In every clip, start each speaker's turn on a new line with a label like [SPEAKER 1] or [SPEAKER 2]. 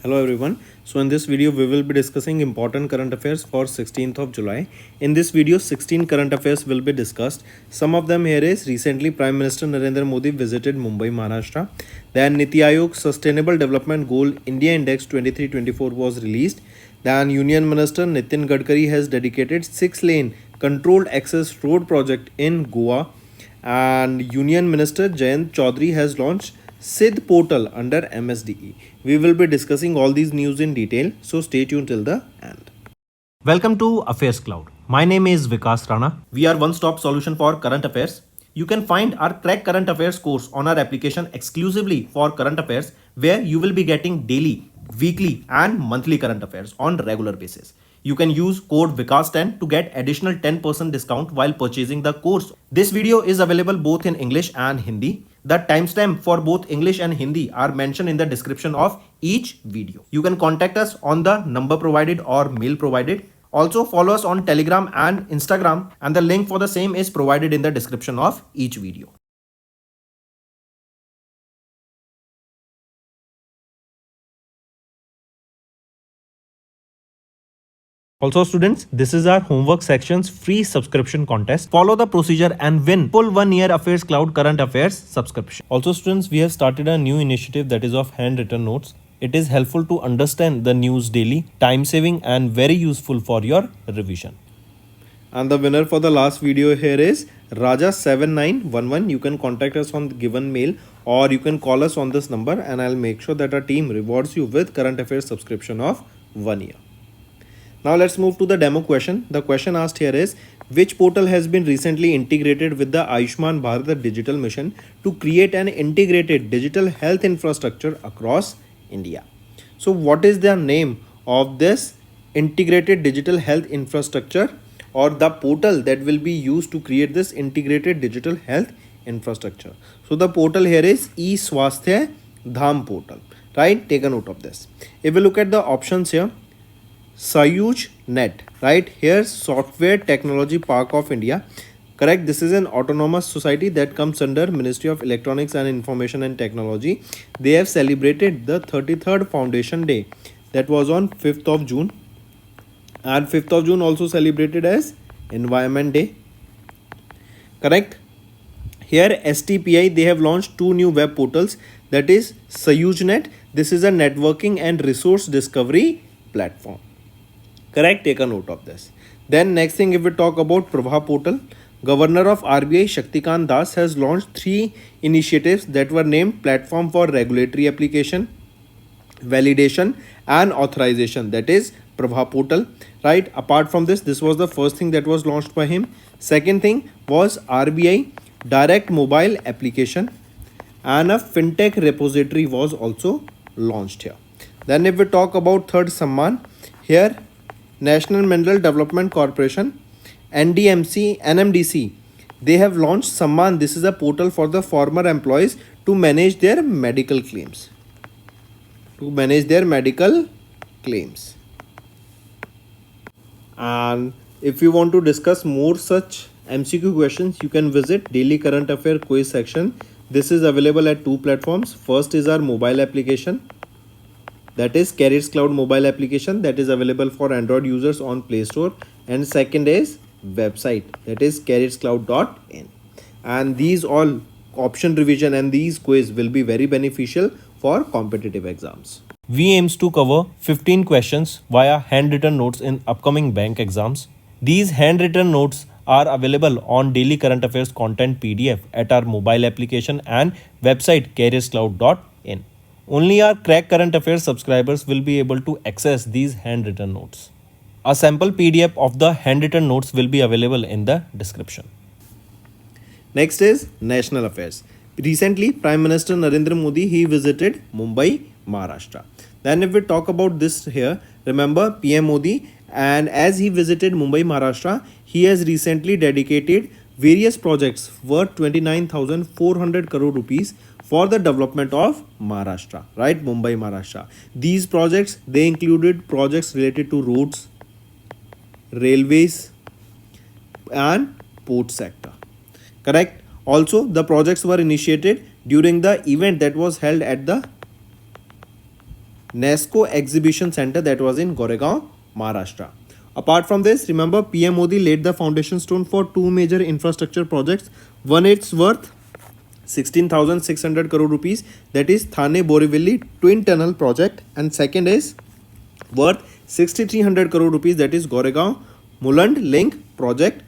[SPEAKER 1] Hello everyone. So in this video we will be discussing important current affairs for 16th of July. In this video 16 current affairs will be discussed. Some of them here is recently Prime Minister Narendra Modi visited Mumbai, Maharashtra. Then Niti Aayog Sustainable Development Goal India Index 23-24 was released. Then Union Minister Nitin Gadkari has dedicated 6-lane controlled access road project in Goa. And Union Minister Jayant Chaudhary has launched Sid portal under MSDE. We will be discussing all these news in detail, so stay tuned till the end. Welcome to Affairs Cloud. My name is Vikas Rana. We are one-stop solution for current affairs. You can find our Crack Current Affairs course on our application exclusively for current affairs, where you will be getting daily, weekly and monthly current affairs on regular basis. You can use code VIKAS10 to get additional 10% discount while purchasing the course. This video is available both in English and Hindi. The timestamp for both English and Hindi are mentioned in the description of each video. You can contact us on the number provided or mail provided. Also follow us on Telegram and Instagram, and the link for the same is provided in the description of each video. Also students, this is our homework section's free subscription contest. Follow the procedure and win full 1 year Affairs Cloud Current Affairs subscription. Also students, we have started a new initiative that is of handwritten notes. It is helpful to understand the news daily, time saving and very useful for your revision. And the winner for the last video here is Raja7911. You can contact us on the given mail or you can call us on this number and I'll make sure that our team rewards you with current affairs subscription of 1 year. Now let's move to the demo question. The question asked here is, which portal has been recently integrated with the Ayushman Bharat Digital Mission to create an integrated digital health infrastructure across India? So what is the name of this integrated digital health infrastructure or the portal that will be used to create this integrated digital health infrastructure? So the portal here is eSwasthya Dham portal, right? Take a note of this. If we look at the options here, Sayuj Net, right? Here's Software Technology Park of India. Correct. This is an autonomous society that comes under Ministry of Electronics and Information and Technology. They have celebrated the 33rd Foundation Day. That was on 5th of June. And 5th of June also celebrated as Environment Day. Correct. Here STPI, they have launched 2 new web portals. That is SayujNet. This is a networking and resource discovery platform. Correct, take a note of this. Then next thing, if we talk about Prabha portal, Governor of RBI Shaktikant Das has launched 3 initiatives that were named Platform for Regulatory Application, Validation and Authorization, that is Prabha portal, right? Apart from this, this was the first thing that was launched by him. Second thing was RBI Direct Mobile Application, and a FinTech repository was also launched here. Then if we talk about third Samman, here National Mineral Development Corporation, NMDC, they have launched Samman. This is a portal for the former employees to manage their medical claims. And if you want to discuss more such MCQ questions, you can visit Daily Current Affair Quiz section. This is available at 2 platforms. First is our mobile application, that is Careers Cloud mobile application, that is available for Android users on Play Store, and second is website, that is careerscloud.in. and these all option revision and these quiz will be very beneficial for competitive exams. We aims to cover 15 questions via handwritten notes in upcoming bank exams. These handwritten notes are available on Daily Current Affairs content PDF at our mobile application and website careerscloud.in. Only our Crack Current Affairs subscribers will be able to access these handwritten notes. A sample PDF of the handwritten notes will be available in the description. Next is National Affairs. Recently, Prime Minister Narendra Modi, he visited Mumbai, Maharashtra. Then if we talk about this here, remember PM Modi, and as he visited Mumbai, Maharashtra, he has recently dedicated various projects worth 29,400 crore rupees for the development of Maharashtra, right? Mumbai, Maharashtra. These projects, they included projects related to roads, railways and port sector. Correct. Also, the projects were initiated during the event that was held at the NESCO Exhibition Center that was in Goregaon, Maharashtra. Apart from this, remember PM Modi laid the foundation stone for two major infrastructure projects. One it's worth 16,600 crore rupees, that is Thane Borivali Twin Tunnel project, and second is worth 6,300 crore rupees, that is Goregaon Mulund Link project.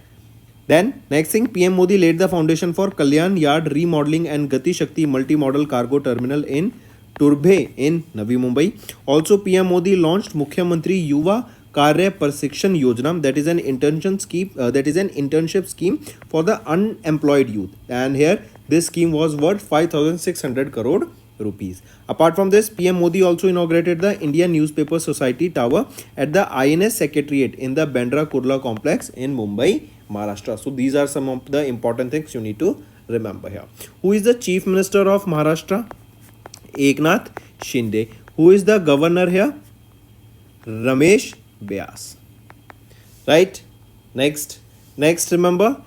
[SPEAKER 1] Then next thing, PM Modi laid the foundation for Kalyan Yard remodeling and Gati Shakti multi-modal cargo terminal in Turbhe in Navi Mumbai. Also PM Modi launched Mukhyamantri Yuva Karya Prashikshan Yojana, that is an internship scheme for the unemployed youth, and here this scheme was worth 5,600 crore rupees. Apart from this, PM Modi also inaugurated the Indian Newspaper Society Tower at the INS Secretariat in the Bandra Kurla complex in Mumbai, Maharashtra. So these are some of the important things you need to remember here. Who is the Chief Minister of Maharashtra? Eknath Shinde. Who is the governor here? Ramesh Vyas. Right? Next remember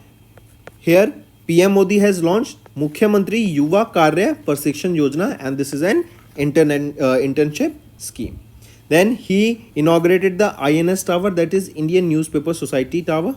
[SPEAKER 1] here PM Modi has launched Mukhyamantri Yuva Karya Prashikshan Yojana, and this is an internship scheme. Then he inaugurated the INS Tower, that is Indian Newspaper Society Tower.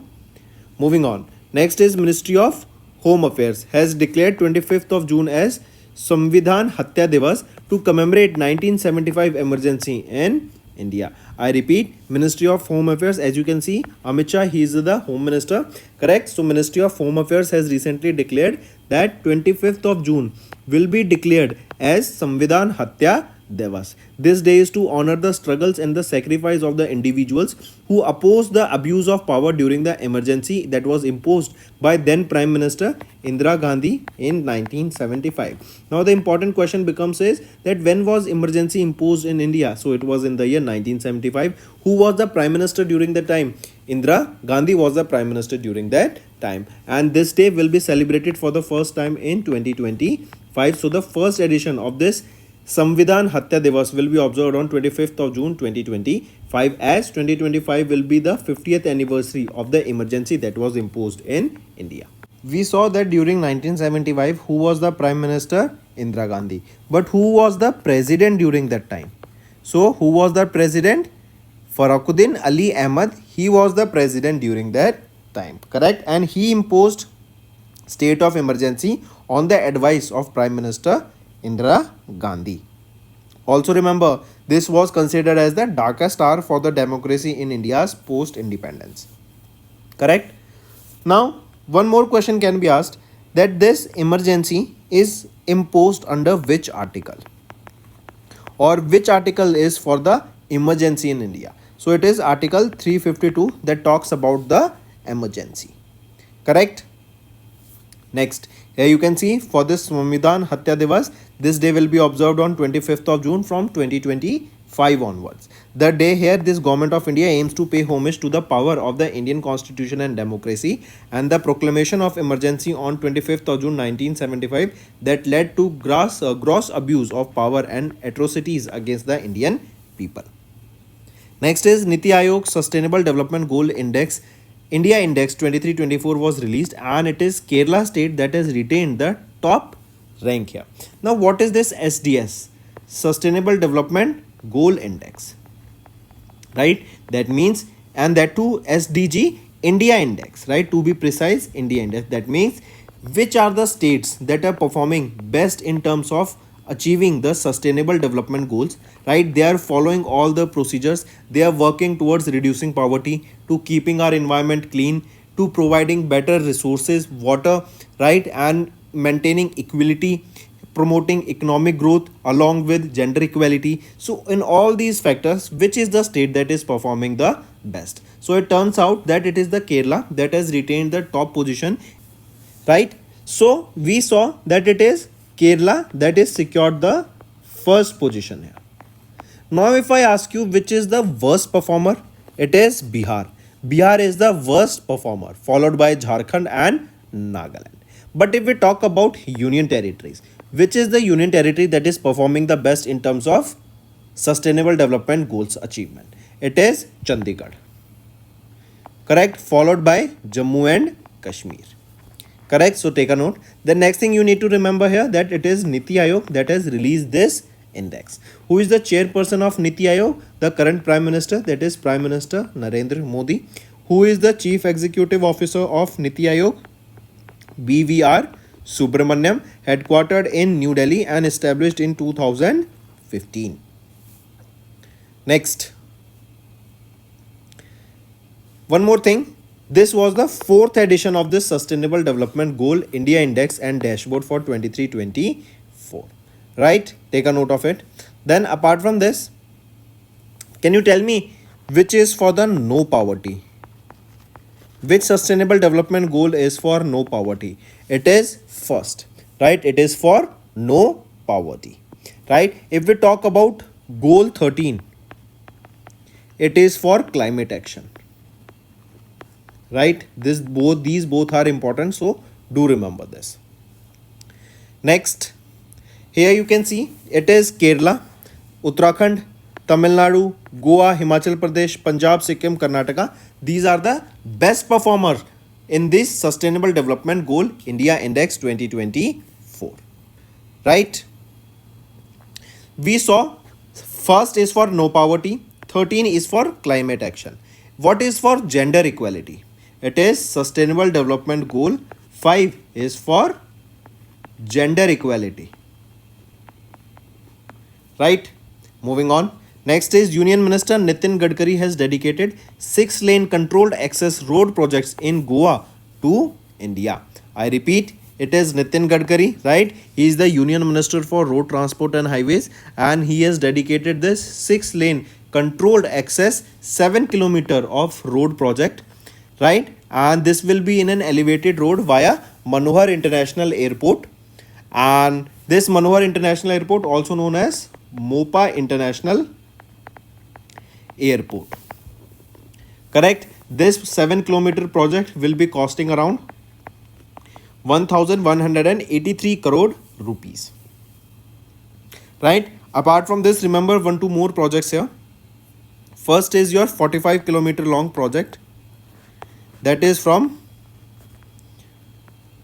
[SPEAKER 1] Moving on. Next is Ministry of Home Affairs has declared 25th of June as Samvidhan Hatya Divas to commemorate 1975 emergency in India. I repeat, Ministry of Home Affairs, as you can see, Amit Shah, he is the Home Minister, correct? So Ministry of Home Affairs has recently declared that 25th of June will be declared as Samvidhan Hatya Divas. This day is to honor the struggles and the sacrifice of the individuals who opposed the abuse of power during the emergency that was imposed by then Prime Minister Indira Gandhi in 1975. Now the important question becomes is that when was emergency imposed in India? So it was in the year 1975. Who was the Prime Minister during that time? Indira Gandhi was the Prime Minister during that time, and this day will be celebrated for the first time in 2025. So the first edition of this Samvidhan Hatya Divas will be observed on 25th of June 2025, as 2025 will be the 50th anniversary of the emergency that was imposed in India. We saw that during 1975, who was the Prime Minister? Indira Gandhi. But who was the President during that time? So who was the President? Fakhruddin Ali Ahmad. He was the President during that time, correct? And he imposed state of emergency on the advice of Prime Minister Indira Gandhi. Also remember, this was considered as the darkest hour for the democracy in India's post-independence. Correct? Now, one more question can be asked, that this emergency is imposed under which article? Or which article is for the emergency in India? So it is Article 352 that talks about the emergency. Correct? Next, here you can see for this Samvidhan Hatya Divas, this day will be observed on 25th of June from 2025 onwards. The day here this Government of India aims to pay homage to the power of the Indian Constitution and democracy, and the proclamation of emergency on 25th of June 1975 that led to gross abuse of power and atrocities against the Indian people. Next is Niti Aayog Sustainable Development Goal Index. India Index 23-24 was released, and it is Kerala state that has retained the top rank here. Now what is this SDS? Sustainable Development Goal Index, right? That means, and that too SDG India Index, right? To be precise, India Index. That means which are the states that are performing best in terms of achieving the sustainable development goals, right? They are following all the procedures. They are working towards reducing poverty, to keeping our environment clean, to providing better resources, water, right? And maintaining equality, promoting economic growth along with gender equality. So in all these factors, which is the state that is performing the best? So it turns out that it is the Kerala that has retained the top position, right? So we saw that it is Kerala that is secured the first position here. Now if I ask you which is the worst performer, it is Bihar. Bihar is the worst performer, followed by Jharkhand and Nagaland. But if we talk about union territories, which is the union territory that is performing the best in terms of sustainable development goals achievement? It is Chandigarh. Correct? Followed by Jammu and Kashmir. Correct? So take a note. The next thing you need to remember here, that it is Niti Aayog that has released this index. Who is the chairperson of Niti Aayog? The current Prime Minister, that is Prime Minister Narendra Modi. Who is the Chief Executive Officer of Niti Aayog? BVR Subramaniam, headquartered in New Delhi and established in 2015. Next, one more thing. This was the fourth edition of this Sustainable Development Goal India Index and Dashboard for 23-24. Right? Take a note of it. Then apart from this, can you tell me which is for the no poverty? Which Sustainable Development Goal is for no poverty? It is first, right? It is for no poverty, right? If we talk about Goal 13, it is for climate action, right? These both are important, so do remember this. Next, here you can see it is Kerala, Uttarakhand, Tamil Nadu, Goa, Himachal Pradesh, Punjab, Sikkim, Karnataka. These are the best performers in this Sustainable Development Goal India Index 2024. Right? We saw first is for no poverty, 13 is for climate action. What is for gender equality? It is Sustainable Development Goal 5 is for gender equality. Right? Moving on. Next is Union Minister Nitin Gadkari has dedicated 6-lane controlled access road projects in Goa to India. I repeat, it is Nitin Gadkari, right? He is the Union Minister for Road Transport and Highways, and he has dedicated this 6-lane controlled access 7 kilometer of road project, right? And this will be in an elevated road via Manohar International Airport. And this Manohar International Airport, also known as Mopa International Airport. Correct? This 7-kilometer project will be costing around 1183 crore rupees. Right? Apart from this, remember 1-2 more projects here. First is your 45-kilometer long project, that is from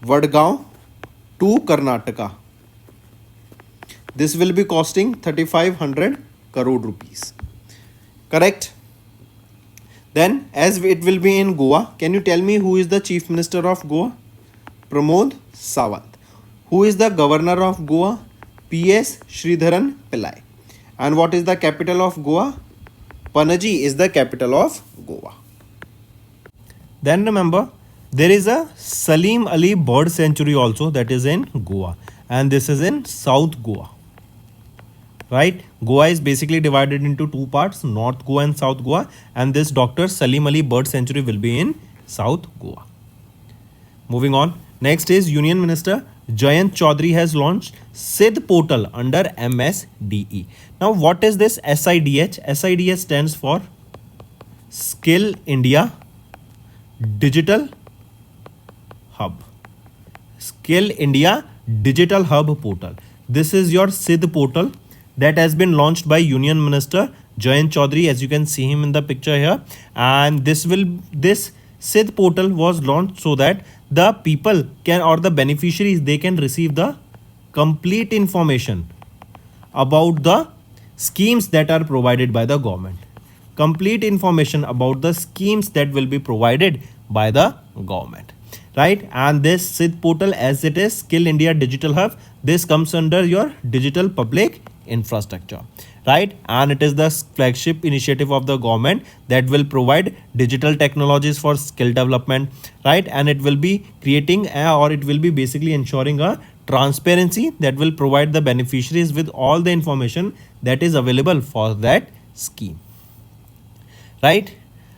[SPEAKER 1] Vadgaon to Karnataka. This will be costing 3500 crore rupees. Correct? Then, as it will be in Goa, can you tell me who is the Chief Minister of Goa? Pramod Sawant. Who is the Governor of Goa? P.S. Sridharan Pillai. And what is the capital of Goa? Panaji is the capital of Goa. Then remember, there is a Salim Ali Bird Sanctuary also, that is in Goa. And this is in South Goa. Right? Goa is basically divided into two parts, North Goa and South Goa. And this Dr. Salim Ali Bird Sanctuary will be in South Goa. Moving on. Next is Union Minister Jayant Chaudhary has launched SIDH portal under MSDE. Now what is this SIDH? SIDH stands for Skill India Digital Hub. Skill India Digital Hub portal. This is your SIDH portal that has been launched by Union Minister Jayant Chaudhary, as you can see him in the picture here. And this SIDH portal was launched so that the people can, or the beneficiaries, they can receive the complete information about the schemes that are provided by the government. Complete information about the schemes that will be provided by the government. Right? And this SIDH portal, as it is Skill India Digital Hub, this comes under your digital public infrastructure. Right? And it is the flagship initiative of the government that will provide digital technologies for skill development. Right? And it will be creating or it will be basically ensuring a transparency that will provide the beneficiaries with all the information that is available for that scheme. Right?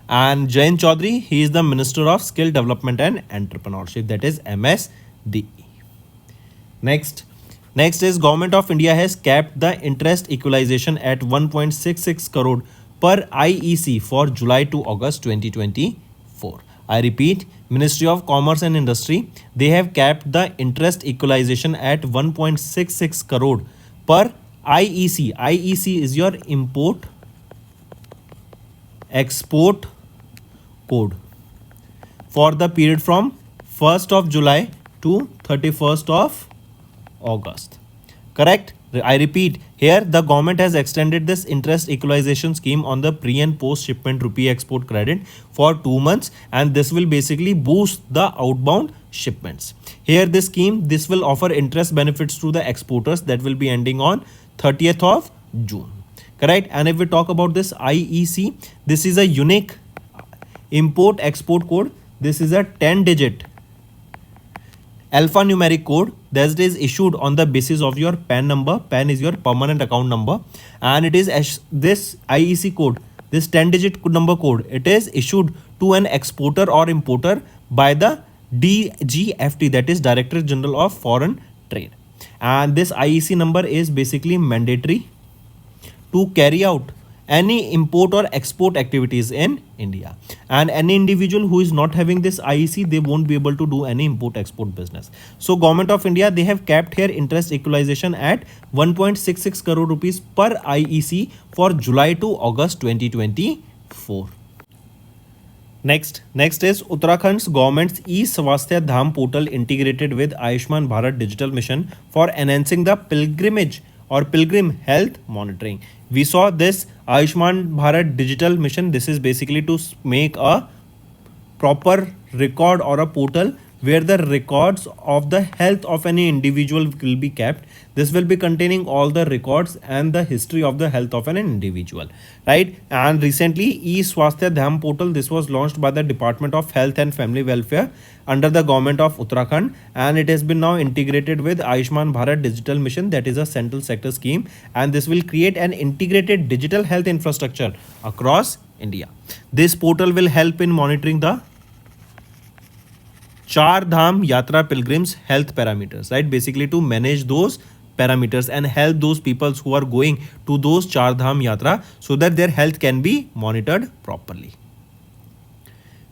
[SPEAKER 1] And Jayant Chaudhary, he is the Minister of Skill Development and Entrepreneurship, that is MSDE. Next is Government of India has capped the interest equalization at 1.66 crore per IEC for July to August 2024. I repeat, Ministry of Commerce and Industry, they have capped the interest equalization at 1.66 crore per IEC. IEC is your import export code for the period from 1st of July to 31st of August. Correct? I repeat, here the government has extended this interest equalization scheme on the pre and post shipment rupee export credit for 2 months, and this will basically boost the outbound shipments. Here this scheme, this will offer interest benefits to the exporters that will be ending on 30th of June. Correct? And if we talk about this IEC, this is a unique import export code. This is a 10-digit alphanumeric code that is issued on the basis of your PAN number. PAN is your permanent account number, and it is this IEC code, this 10-digit number code, it is issued to an exporter or importer by the DGFT, that is Director General of Foreign Trade. And this IEC number is basically mandatory to carry out any import or export activities in India, and any individual who is not having this IEC, they won't be able to do any import export business. So Government of India, they have capped here interest equalization at 1.66 crore rupees per IEC for July to August 2024. Next is Uttarakhand's government's e-Swasthya Dham portal integrated with Ayushman Bharat Digital Mission for enhancing the pilgrimage or pilgrim health monitoring. We saw this Ayushman Bharat Digital Mission. This is basically to make a proper record or a portal where the records of the health of any individual will be kept. This will be containing all the records and the history of the health of an individual, right? And recently, e-Swasthya Dham portal, this was launched by the Department of Health and Family Welfare under the government of Uttarakhand, and it has been now integrated with Ayushman Bharat Digital Mission, that is a central sector scheme, and this will create an integrated digital health infrastructure across India. This portal will help in monitoring the Char Dham Yatra pilgrims health parameters, right? Basically to manage those parameters and help those peoples who are going to those Char Dham Yatra so that their health can be monitored properly.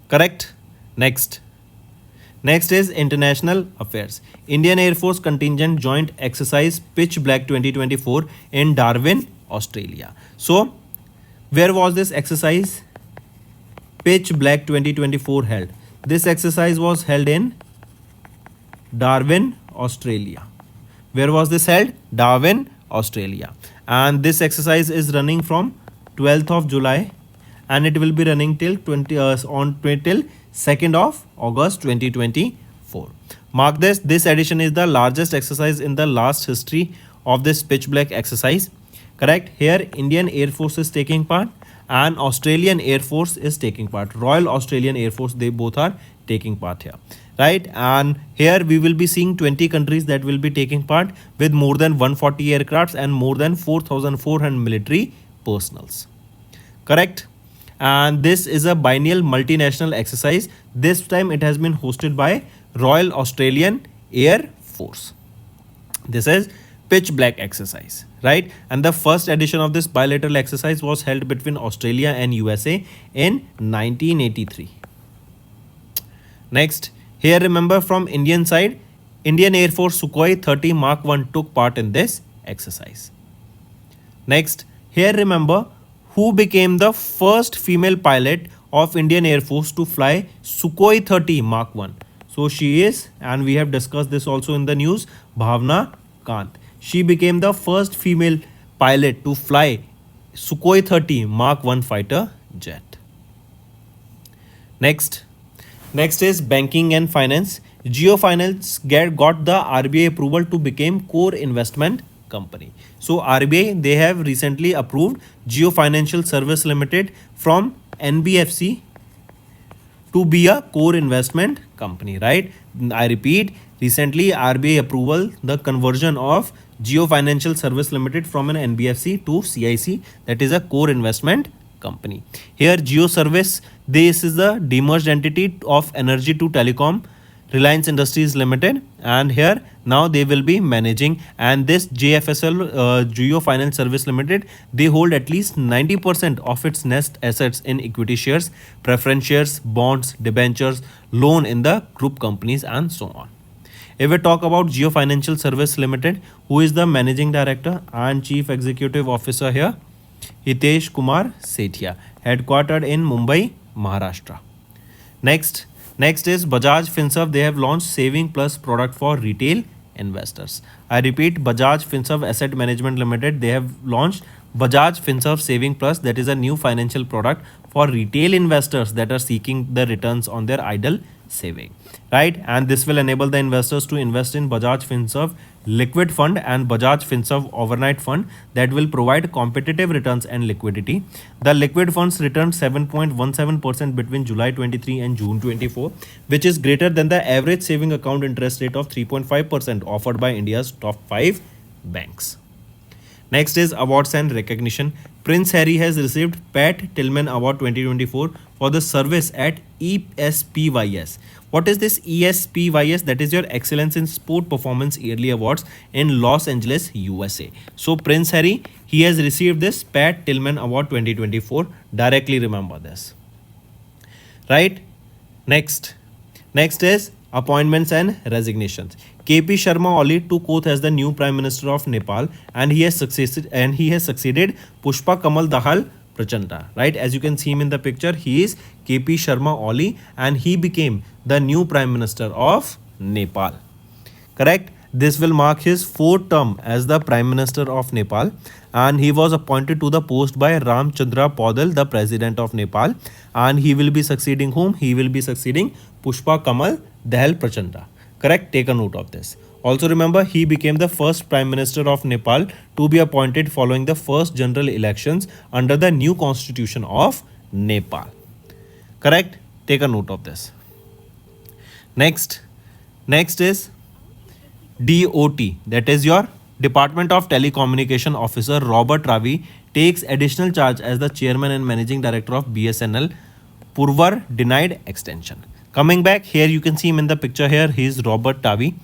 [SPEAKER 1] Correct? Next is international affairs. Indian Air Force contingent joint exercise Pitch Black 2024 in Darwin, Australia. So, where was this exercise Pitch Black 2024 held? This exercise was held in Darwin, Australia. Where was this held? Darwin, Australia. And this exercise is running from 12th of July, and it will be running till 2nd of August 2024. Mark this. This edition is the largest exercise in the last history of this Pitch Black exercise. Correct? Here Indian Air Force is taking part and Australian Air Force is taking part. Royal Australian Air Force, they both are taking part here, right? And here we will be seeing 20 countries that will be taking part with more than 140 aircrafts and more than 4,400 military personals. Correct? And this is a biennial multinational exercise. This time it has been hosted by Royal Australian Air Force. This is Pitch Black exercise, right? And the first edition of this bilateral exercise was held between Australia and USA in 1983. Next, here remember from Indian side, Indian Air Force Sukhoi 30 Mark 1 took part in this exercise. Next, here remember who became the first female pilot of Indian Air Force to fly Sukhoi 30 Mark 1. So she is, and we have discussed this also in the news, Bhavna Kant. She became the first female pilot to fly Sukhoi 30 Mark 1 fighter jet. Next is banking and finance. Jio Finance got the RBI approval to become core investment company. So RBI, they have recently approved Jio Financial Service Limited from NBFC to be a core investment company, right? I repeat, recently RBI approval the conversion of Jio Financial Service Limited from an NBFC to CIC, that is a core investment company. Here Jio Service, this is the demerged entity of Energy to Telecom Reliance Industries Limited, and here now they will be managing, and this JFSL Jio Finance Service Limited, they hold at least 90% of its net assets in equity shares, preference shares, bonds, debentures, loan in the group companies and so on. If we talk about Jio Financial Service Limited, who is the managing director and chief executive officer here? Hitesh Kumar Sethia, headquartered in Mumbai, Maharashtra. Next is Bajaj Finserv. They have launched Saving Plus product for retail investors. I repeat, Bajaj Finserv Asset Management Limited, they have launched Bajaj Finserv Saving Plus, that is a new financial product for retail investors that are seeking the returns on their idle saving, right? And this will enable the investors to invest in Bajaj Finserv Liquid Fund and Bajaj Finserv Overnight Fund that will provide competitive returns and liquidity. The liquid funds returned 7.17% between July 23 and June 24, which is greater than the average saving account interest rate of 3.5% offered by India's top 5 banks. Next is awards and recognition. Prince Harry has received Pat Tillman Award 2024 for the service at ESPYS. What is this ESPYS? That is your Excellence in Sport Performance Yearly Awards in Los Angeles, USA. So Prince Harry, he has received this Pat Tillman Award 2024. Directly remember this. Right? Next is appointments and resignations. KP Sharma Oli took oath as the new Prime Minister of Nepal, and he has succeeded Pushpa Kamal Dahal Prachanda. Right, as you can see him in the picture, he is KP Sharma Oli, and he became the new Prime Minister of Nepal. Correct. This will mark his 4th term as the Prime Minister of Nepal, and he was appointed to the post by Ramchandra Paudel, the President of Nepal, and he will be succeeding whom? He will be succeeding Pushpa Kamal Dahal Prachanda. Correct? Take a note of this. Also remember, he became the first Prime Minister of Nepal to be appointed following the first general elections under the new constitution of Nepal. Correct? Take a note of this. Next is DOT, that is your Department of Telecommunication Officer Robert Ravi takes additional charge as the Chairman and Managing Director of BSNL. Purvar denied extension. Coming back here, you can see him in the picture here. He is Robert Ravi.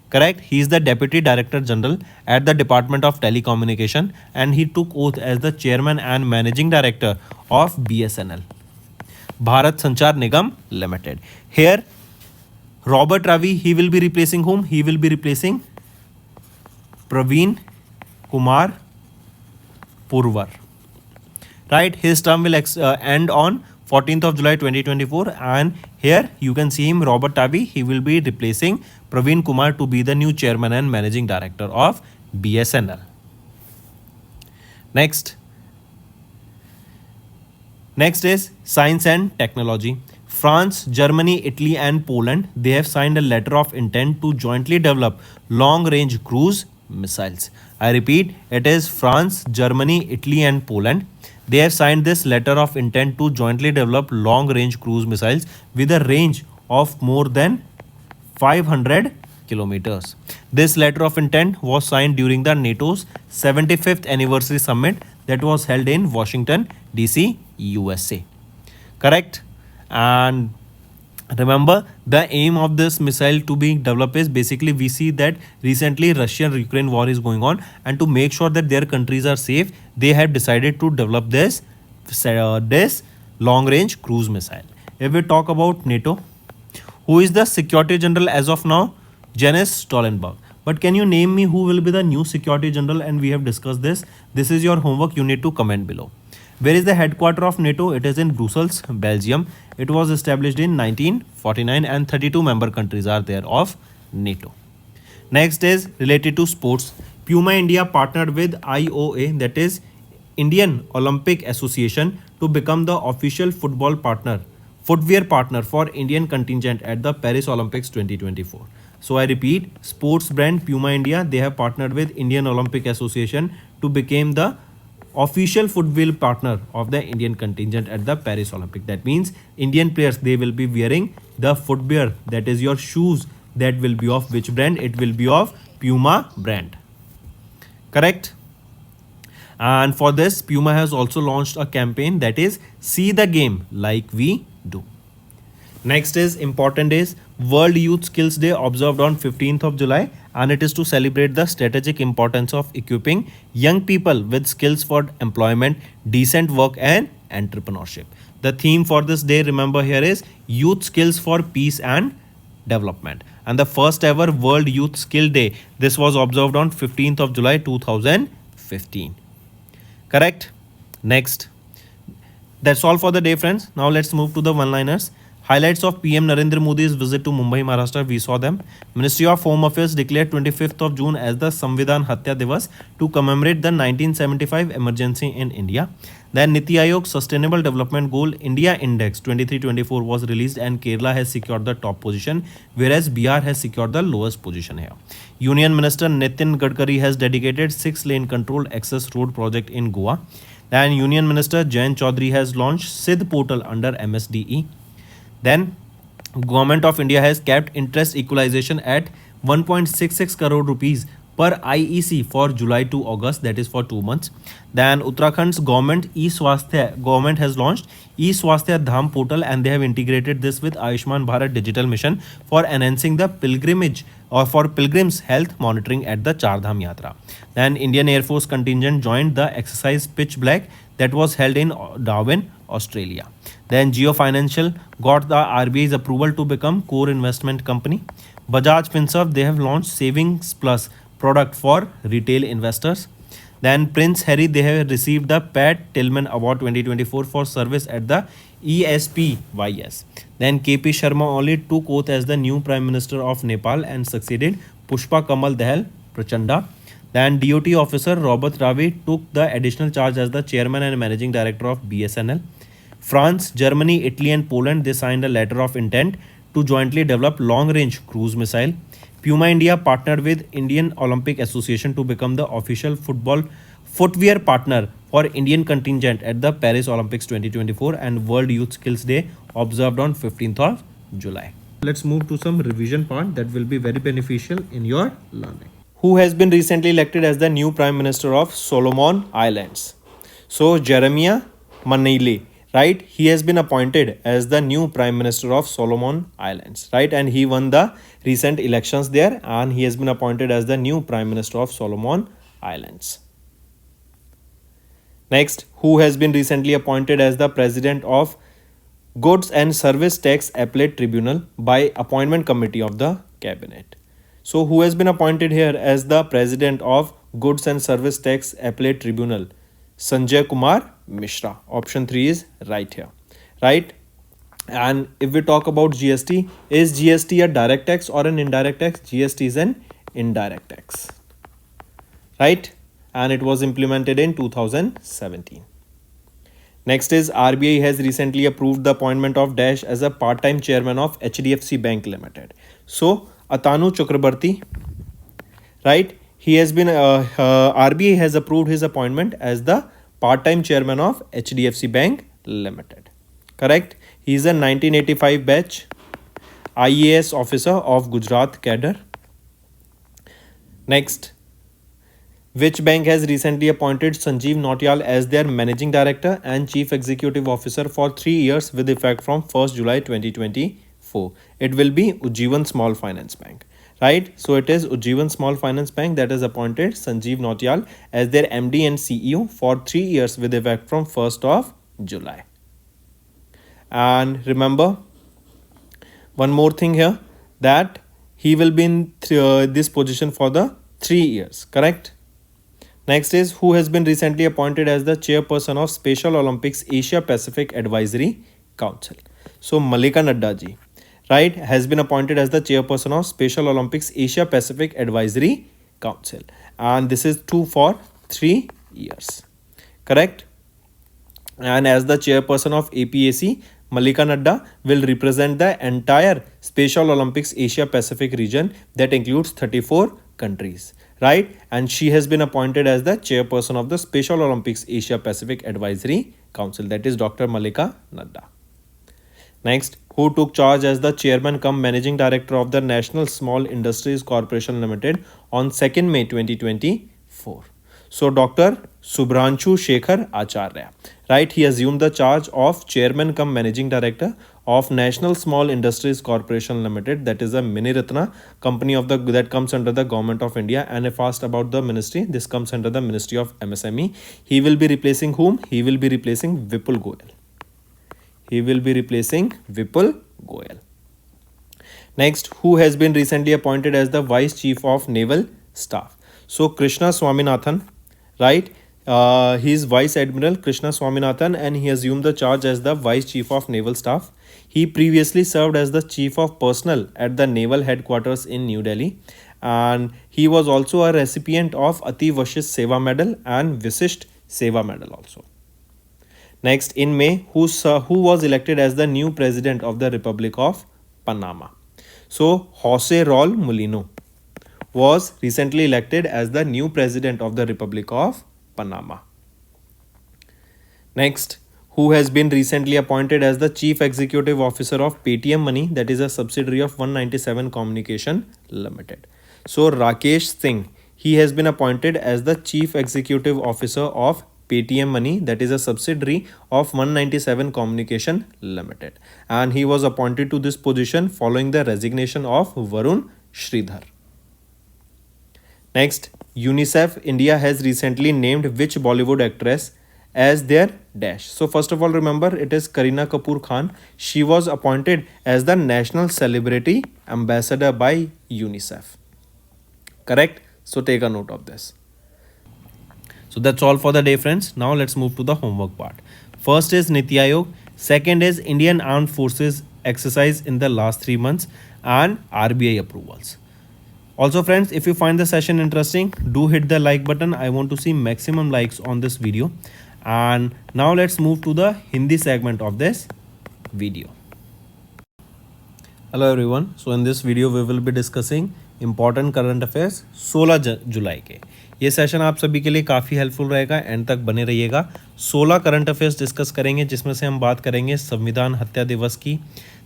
[SPEAKER 1] Correct. He is the Deputy Director General at the Department of Telecommunication, and he took oath as the Chairman and Managing Director of BSNL, Bharat Sanchar Nigam Limited. Here, Robert Ravi, he will be replacing whom? He will be replacing Praveen Kumar Purvar. Right, his term will end on 14th of July 2024, and here you can see him, Robert Ravi, he will be replacing Praveen Kumar to be the new Chairman and Managing Director of BSNL. Next is science and technology. France, Germany, Italy and Poland, they have signed a letter of intent to jointly develop long-range cruise missiles. I repeat, it is France, Germany, Italy and Poland. They have signed this letter of intent to jointly develop long-range cruise missiles with a range of more than 500 kilometers. This letter of intent was signed during the NATO's 75th anniversary summit that was held in Washington, D.C., USA. Correct? And remember, the aim of this missile to be developed is basically, we see that recently Russia-Ukraine war is going on, and to make sure that their countries are safe, they have decided to develop this long-range cruise missile. If we talk about NATO, who is the Secretary General as of now? Jens Stoltenberg. But can you name me who will be the new Secretary General? And we have discussed this. This is your homework. You need to comment below. Where is the headquarters of NATO? It is in Brussels, Belgium. It was established in 1949 and 32 member countries are there of NATO. Next is related to sports. Puma India partnered with IOA, that is Indian Olympic Association, to become the official footwear partner for Indian contingent at the Paris Olympics 2024. So I repeat, sports brand Puma India, they have partnered with Indian Olympic Association to become the official footwear partner of the Indian contingent at the Paris Olympic. That means Indian players, they will be wearing the footwear, that is your shoes, that will be of which brand? It will be of Puma brand. Correct? And for this, Puma has also launched a campaign that is See the Game Like We Do. Next is important is World Youth Skills Day, observed on 15th of July, and it is to celebrate the strategic importance of equipping young people with skills for employment, decent work and entrepreneurship. The theme for this day, remember here, is Youth Skills for Peace and Development. And the first ever World Youth Skill Day, this was observed on 15th of July 2015. Correct? Next. That's all for the day, friends. Now let's move to the one-liners. Highlights of PM Narendra Modi's visit to Mumbai, Maharashtra, we saw them. Ministry of Home Affairs declared 25th of June as the Samvidhan Hatya Divas to commemorate the 1975 emergency in India. Then Niti Aayog Sustainable Development Goal India Index 23-24 was released and Kerala has secured the top position, whereas Bihar has secured the lowest position here. Union Minister Nitin Gadkari has dedicated 6-lane controlled access road project in Goa. Then Union Minister Jayant Chaudhary has launched Sidh portal under MSDE. Then Government of India has kept interest equalization at 1.66 crore rupees per IEC for July to August, that is for 2 months. Then Uttarakhand's government has launched eSwasthya Dham portal and they have integrated this with Ayushman Bharat digital mission for enhancing the pilgrimage or for pilgrims health monitoring at the Char Dham Yatra. Then Indian Air Force contingent joined the exercise Pitch Black that was held in Darwin, Australia. Then Geo Financial got the RBI's approval to become core investment company. Bajaj Finserv, they have launched Savings Plus product for retail investors. Then Prince Harry, they have received the Pat Tillman Award 2024 for service at the ESPYS. Then KP Sharma Oli took oath as the new Prime Minister of Nepal and succeeded Pushpa Kamal Dahal Prachanda. Then DOT officer Robert Ravi took the additional charge as the chairman and managing director of BSNL. France, Germany, Italy and Poland, they signed a letter of intent to jointly develop long-range cruise missile. Puma India partnered with Indian Olympic Association to become the official footwear partner for Indian contingent at the Paris Olympics 2024 and World Youth Skills Day observed on 15th of July. Let's move to some revision part that will be very beneficial in your learning. Who has been recently elected as the new Prime Minister of Solomon Islands? So Jeremiah Manili, right? He has been appointed as the new Prime Minister of Solomon Islands, right? And he won the recent elections there and he has been appointed as the new Prime Minister of Solomon Islands. Next, who has been recently appointed as the President of Goods and Service Tax Appellate Tribunal by Appointment Committee of the Cabinet? So who has been appointed here as the President of Goods and Service Tax Appellate Tribunal? Sanjay Kumar Mishra. Option 3 is right here, right? And if we talk about GST, is GST a direct tax or an indirect tax? GST is an indirect tax, right? And it was implemented in 2017. Next is RBI has recently approved the appointment of Dash as a part-time chairman of HDFC Bank Limited. So Atanu Chakrabarti, right? He has been RBI has approved his appointment as the part-time chairman of HDFC Bank Limited. Correct? He is a 1985 batch IAS officer of Gujarat cadre. Next, which bank has recently appointed Sanjeev Nautiyal as their managing director and chief executive officer for 3 years with effect from 1st July 2024? It will be Ujjivan Small Finance Bank, right? So it is Ujjivan Small Finance Bank that has appointed Sanjeev Nautiyal as their MD and CEO for 3 years with effect from 1st of July. And remember one more thing here, that he will be in this position for the 3 years, correct? Next is who has been recently appointed as the chairperson of Special Olympics Asia Pacific Advisory Council. So Malika Nadda ji, right, has been appointed as the chairperson of Special Olympics Asia Pacific Advisory Council, and this is for 3 years, correct? And as the chairperson of APAC, Malika Nadda will represent the entire Special Olympics Asia Pacific region that includes 34 countries, right? And she has been appointed as the chairperson of the Special Olympics Asia Pacific Advisory Council, that is Dr. Malika Nadda. Next, who took charge as the chairman cum managing director of the National Small Industries Corporation Limited on 2nd May 2024? So Dr. Subhranshu Shekhar Acharya, right? He assumed the charge of chairman cum managing director of National Small Industries Corporation Limited, that is a Mini Ratna company of that comes under the Government of India. And if asked about the ministry, this comes under the Ministry of MSME. He will be replacing whom? He will be replacing Vipul Goyal. He will be replacing Vipul Goyal. Next, who has been recently appointed as the Vice Chief of Naval Staff? So Krishna Swaminathan, right? He is Vice Admiral Krishna Swaminathan, and he assumed the charge as the Vice Chief of Naval Staff. He previously served as the Chief of Personnel at the Naval Headquarters in New Delhi, and he was also a recipient of Ati Vashist Seva Medal and Vishisht Seva Medal also. Next, in May, who was elected as the new president of the Republic of Panama? So, Jose Raul Mulino was recently elected as the new president of the Republic of Panama. Next, who has been recently appointed as the chief executive officer of Paytm Money, that is a subsidiary of 197 Communication Limited. So, Rakesh Singh, he has been appointed as the chief executive officer of Paytm Money, that is a subsidiary of 197 Communication Limited, and he was appointed to this position following the resignation of Varun Sridhar. Next, UNICEF India has recently named which Bollywood actress as their dash. So first of all, remember, it is Kareena Kapoor Khan. She was appointed as the National Celebrity Ambassador by UNICEF. Correct? So take a note of this. So that's all for the day, friends. Now let's move to the homework part. First is Niti Aayog. Second is Indian Armed Forces exercise in the last 3 months and RBI approvals. Also, friends, if you find the session interesting, do hit the like button. I want to see maximum likes on this video. And now let's move to the Hindi segment of this video. Hello everyone. So in this video we will be discussing important current affairs 16 जुलाई के. ये session आप सभी के लिए काफ़ी helpful रहेगा, and तक बने रहिएगा. 16 करंट अफेयर्स डिस्कस करेंगे, जिसमें से हम बात करेंगे संविधान हत्या दिवस की.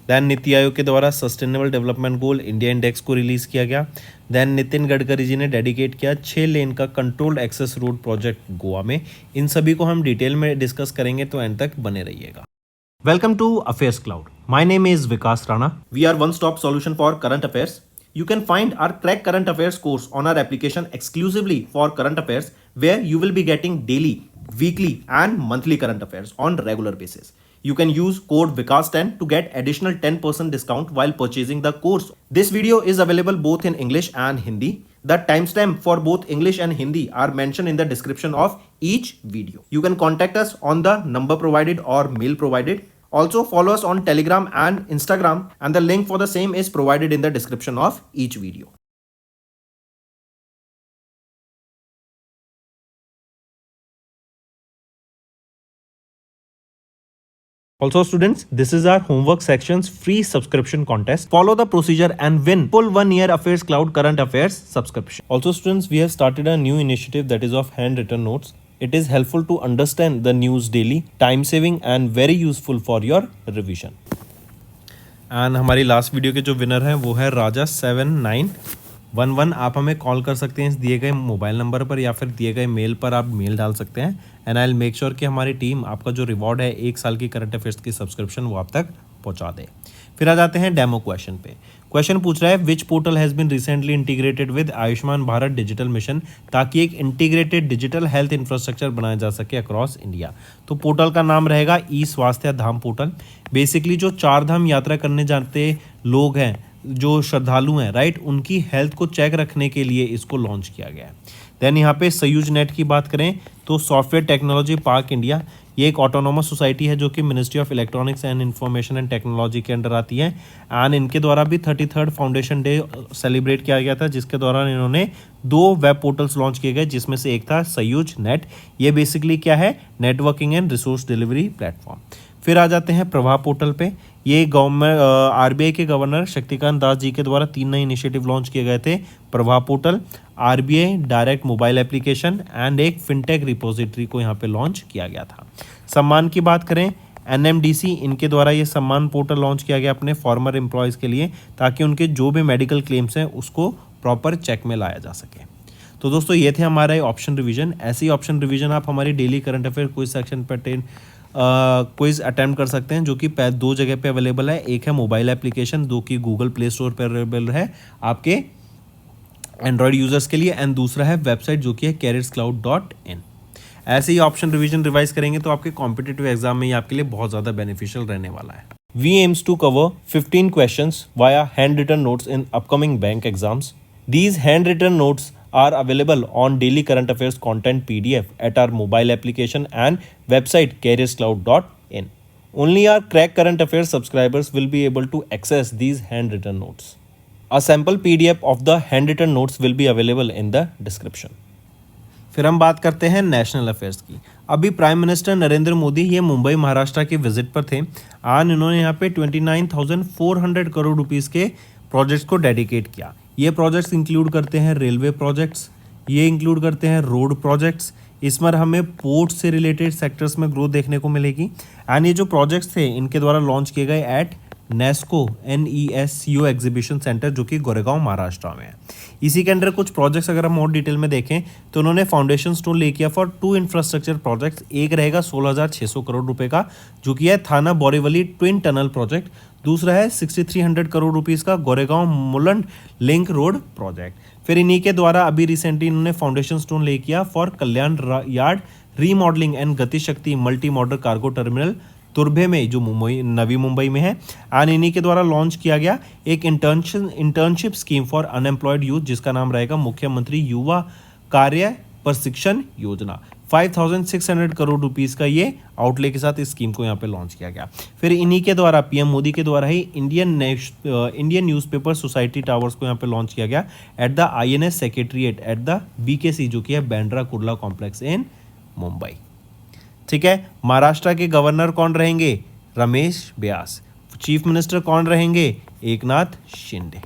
[SPEAKER 1] दैन नीति आयोग के द्वारा sustainable development goal India index को रिलीज़ किया गया. दैन नितिन गडकरी जी ने डेडिकेट किया 6 लेन का controlled access road project Goa में. इन सभी को हम डिटेल में डिस्कस करेंगे, तो एंड तक बने रहिएगा. Welcome to Affairs Cloud. My name is Vikas Rana. We are one-stop solution for current affairs. You can find our Crack Current Affairs course on our application exclusively for current affairs, where you will be getting daily, weekly and monthly current affairs on regular basis. You can use code VIKAS10 to get additional 10% discount while purchasing the course. This video is available both in English and Hindi. The timestamp for both English and Hindi are mentioned in the description of each video. You can contact us on the number provided or mail provided. Also follow us on Telegram and Instagram, and the link for the same is provided in the description of each video. Also students, this is our homework section's free subscription contest. Follow the procedure and win full 1 year Affairs Cloud Current Affairs subscription. Also students, we have started a new initiative that is of handwritten notes. It is helpful to understand the news daily, time saving and very useful for your revision. And हमारी last video के जो winner हैं वो है राजा 7911. आप हमें call कर सकते हैं इस दिए गए मोबाइल नंबर पर, या फिर दिए गए मेल पर आप मेल डाल सकते हैं, and I will make sure कि हमारी टीम आपका जो रिवॉर्ड है 1 साल की करंट अफेयर्स की सब्सक्रिप्शन वो आप तक पहुंचा दे. फिर आ जाते हैं डेमो क्वेश्चन पे. क्वेश्चन पूछ रहा है which portal has been recently integrated with Ayushman Bharat digital mission, ताकि एक इंटीग्रेटेड डिजिटल हेल्थ इंफ्रास्ट्रक्चर बनाया जा सके अक्रॉस इंडिया. तो पोर्टल का नाम रहेगा ई स्वास्थ्य धाम पोर्टल. बेसिकली जो 4 धाम यात्रा करने जाते लोग हैं, जो श्रद्धालु हैं, राइट, उनकी हेल्थ को चेक रखने के लिए इसको लॉन्च किया गया है. देन यहाँ पे सयूज नेट की बात करें तो सॉफ्टवेयर टेक्नोलॉजी पार्क इंडिया, ये एक ऑटोनोमस सोसाइटी है जो कि ministry of electronics and information and technology के अंडर आती है. एंड इनके द्वारा भी 33rd फाउंडेशन डे सेलिब्रेट किया गया था, जिसके दौरान इन्होंने 2 वेब पोर्टल्स लॉन्च किए गए, जिसमें से एक था सयूज नेट. ये बेसिकली क्या है, networking and resource delivery platform. फिर आ जाते हैं प्रभा पोर्टल पे. ये गवर्नमेंट आरबीआई के गवर्नर शक्तिकांत दास जी के द्वारा 3 नए इनिशिएटिव लॉन्च किए गए थे. Prabha portal, RBI direct mobile application and एक फिनटेक रिपोजिटरी को यहाँ पे लॉन्च किया गया था. सम्मान की बात करें, एनएमडीसी, इनके द्वारा ये सम्मान पोर्टल लॉन्च किया गया अपने फॉर्मर एम्प्लॉयज़ के लिए, ताकि उनके जो भी मेडिकल क्लेम्स हैं उसको प्रॉपर चेक में लाया जा सके. तो दोस्तों ये थे हमारे ऑप्शन रिवीजन. ऐसे ही ऑप्शन रिवीजन आप हमारी daily current affair quiz section पर क्विज अटैम्प्ट कर सकते हैं, जो कि 2 जगह पे अवेलेबल है. एक है मोबाइल एप्लीकेशन, जो कि गूगल प्ले स्टोर पर अवेलेबल है आपके एंड्रॉयड यूजर्स के लिए, एंड दूसरा है वेबसाइट जो कि है careerscloud.in. ऐसे ही ऑप्शन रिवीजन रिवाइज करेंगे तो आपके कॉम्पिटिटिव एग्जाम में ये आपके लिए बहुत ज़्यादा बेनिफिशियल रहने वाला है. We aims to cover 15 questions via handwritten notes in upcoming bank exams. These handwritten notes are available on daily current affairs content PDF at our mobile application and website careerscloud.in. Only our Crack Current Affairs subscribers will be able to access these handwritten notes. A sample PDF of the handwritten notes will be available in the description. फिर हम बात करते हैं national affairs की। अभी prime minister Narendra Modi ये मुंबई महाराष्ट्र के visit पर थे और इन्होंने यहाँ पे 29,400 करोड़ रुपीस के प्रोजेक्ट्स को डेडिकेट किया। ये प्रोजेक्ट्स इंक्लूड करते हैं रेलवे प्रोजेक्ट्स, ये इंक्लूड करते हैं रोड प्रोजेक्ट्स, इसमें हमें पोर्ट से रिलेटेड सेक्टर्स में ग्रोथ देखने को मिलेगी। एंड ये जो प्रोजेक्ट्स थे इनके द्वारा लॉन्च किए गए at NESCO NESCO exhibition centre जो कि गोरेगांव महाराष्ट्र में है। इसी के अंडर कुछ प्रोजेक्ट्स अगर हम और डिटेल में देखें तो उन्होंने फाउंडेशन स्टोन ले किया फॉर 2 इंफ्रास्ट्रक्चर प्रोजेक्ट्स। एक रहेगा 16,600 करोड़ रुपए का जो कि है थाना बोरीवली ट्विन टनल प्रोजेक्ट, दूसरा है 6,300 करोड़ रुपीस का Goregaon Mulund link road project. फिर इन्हीं के द्वारा अभी रिसेंटली इन्होंने फाउंडेशन स्टोन ले किया for Kalyan yard remodelling and Gatishakti multi modal cargo terminal Turbhe में जो मुंबई नवी मुंबई में है। एंड इन्हीं के द्वारा लॉन्च किया गया एक internship scheme for unemployed youth जिसका नाम रहेगा मुख्यमंत्री युवा कार्य प्रशिक्षण योजना। 5,600 करोड़ रुपीस का ये आउटले के साथ इस स्कीम को यहाँ पे लॉन्च किया गया। फिर इन्हीं के द्वारा पीएम मोदी के द्वारा ही इंडियन न्यूज़पेपर सोसाइटी टावर्स को यहाँ पे लॉन्च किया गया at the INS secretariat at the BKC जो कि है बांद्रा कुर्ला कॉम्प्लेक्स इन मुंबई। ठीक है, महाराष्ट्र के गवर्नर कौन रहेंगे? रमेश व्यास। चीफ मिनिस्टर कौन रहेंगे? एकनाथ शिंदे।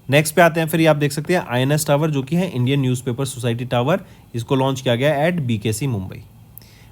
[SPEAKER 1] नेक्स्ट पे आते हैं। फिर ये आप देख सकते हैं INS टावर जो कि है इंडियन न्यूज़पेपर सोसाइटी टावर, इसको लॉन्च किया गया एट BKC मुंबई।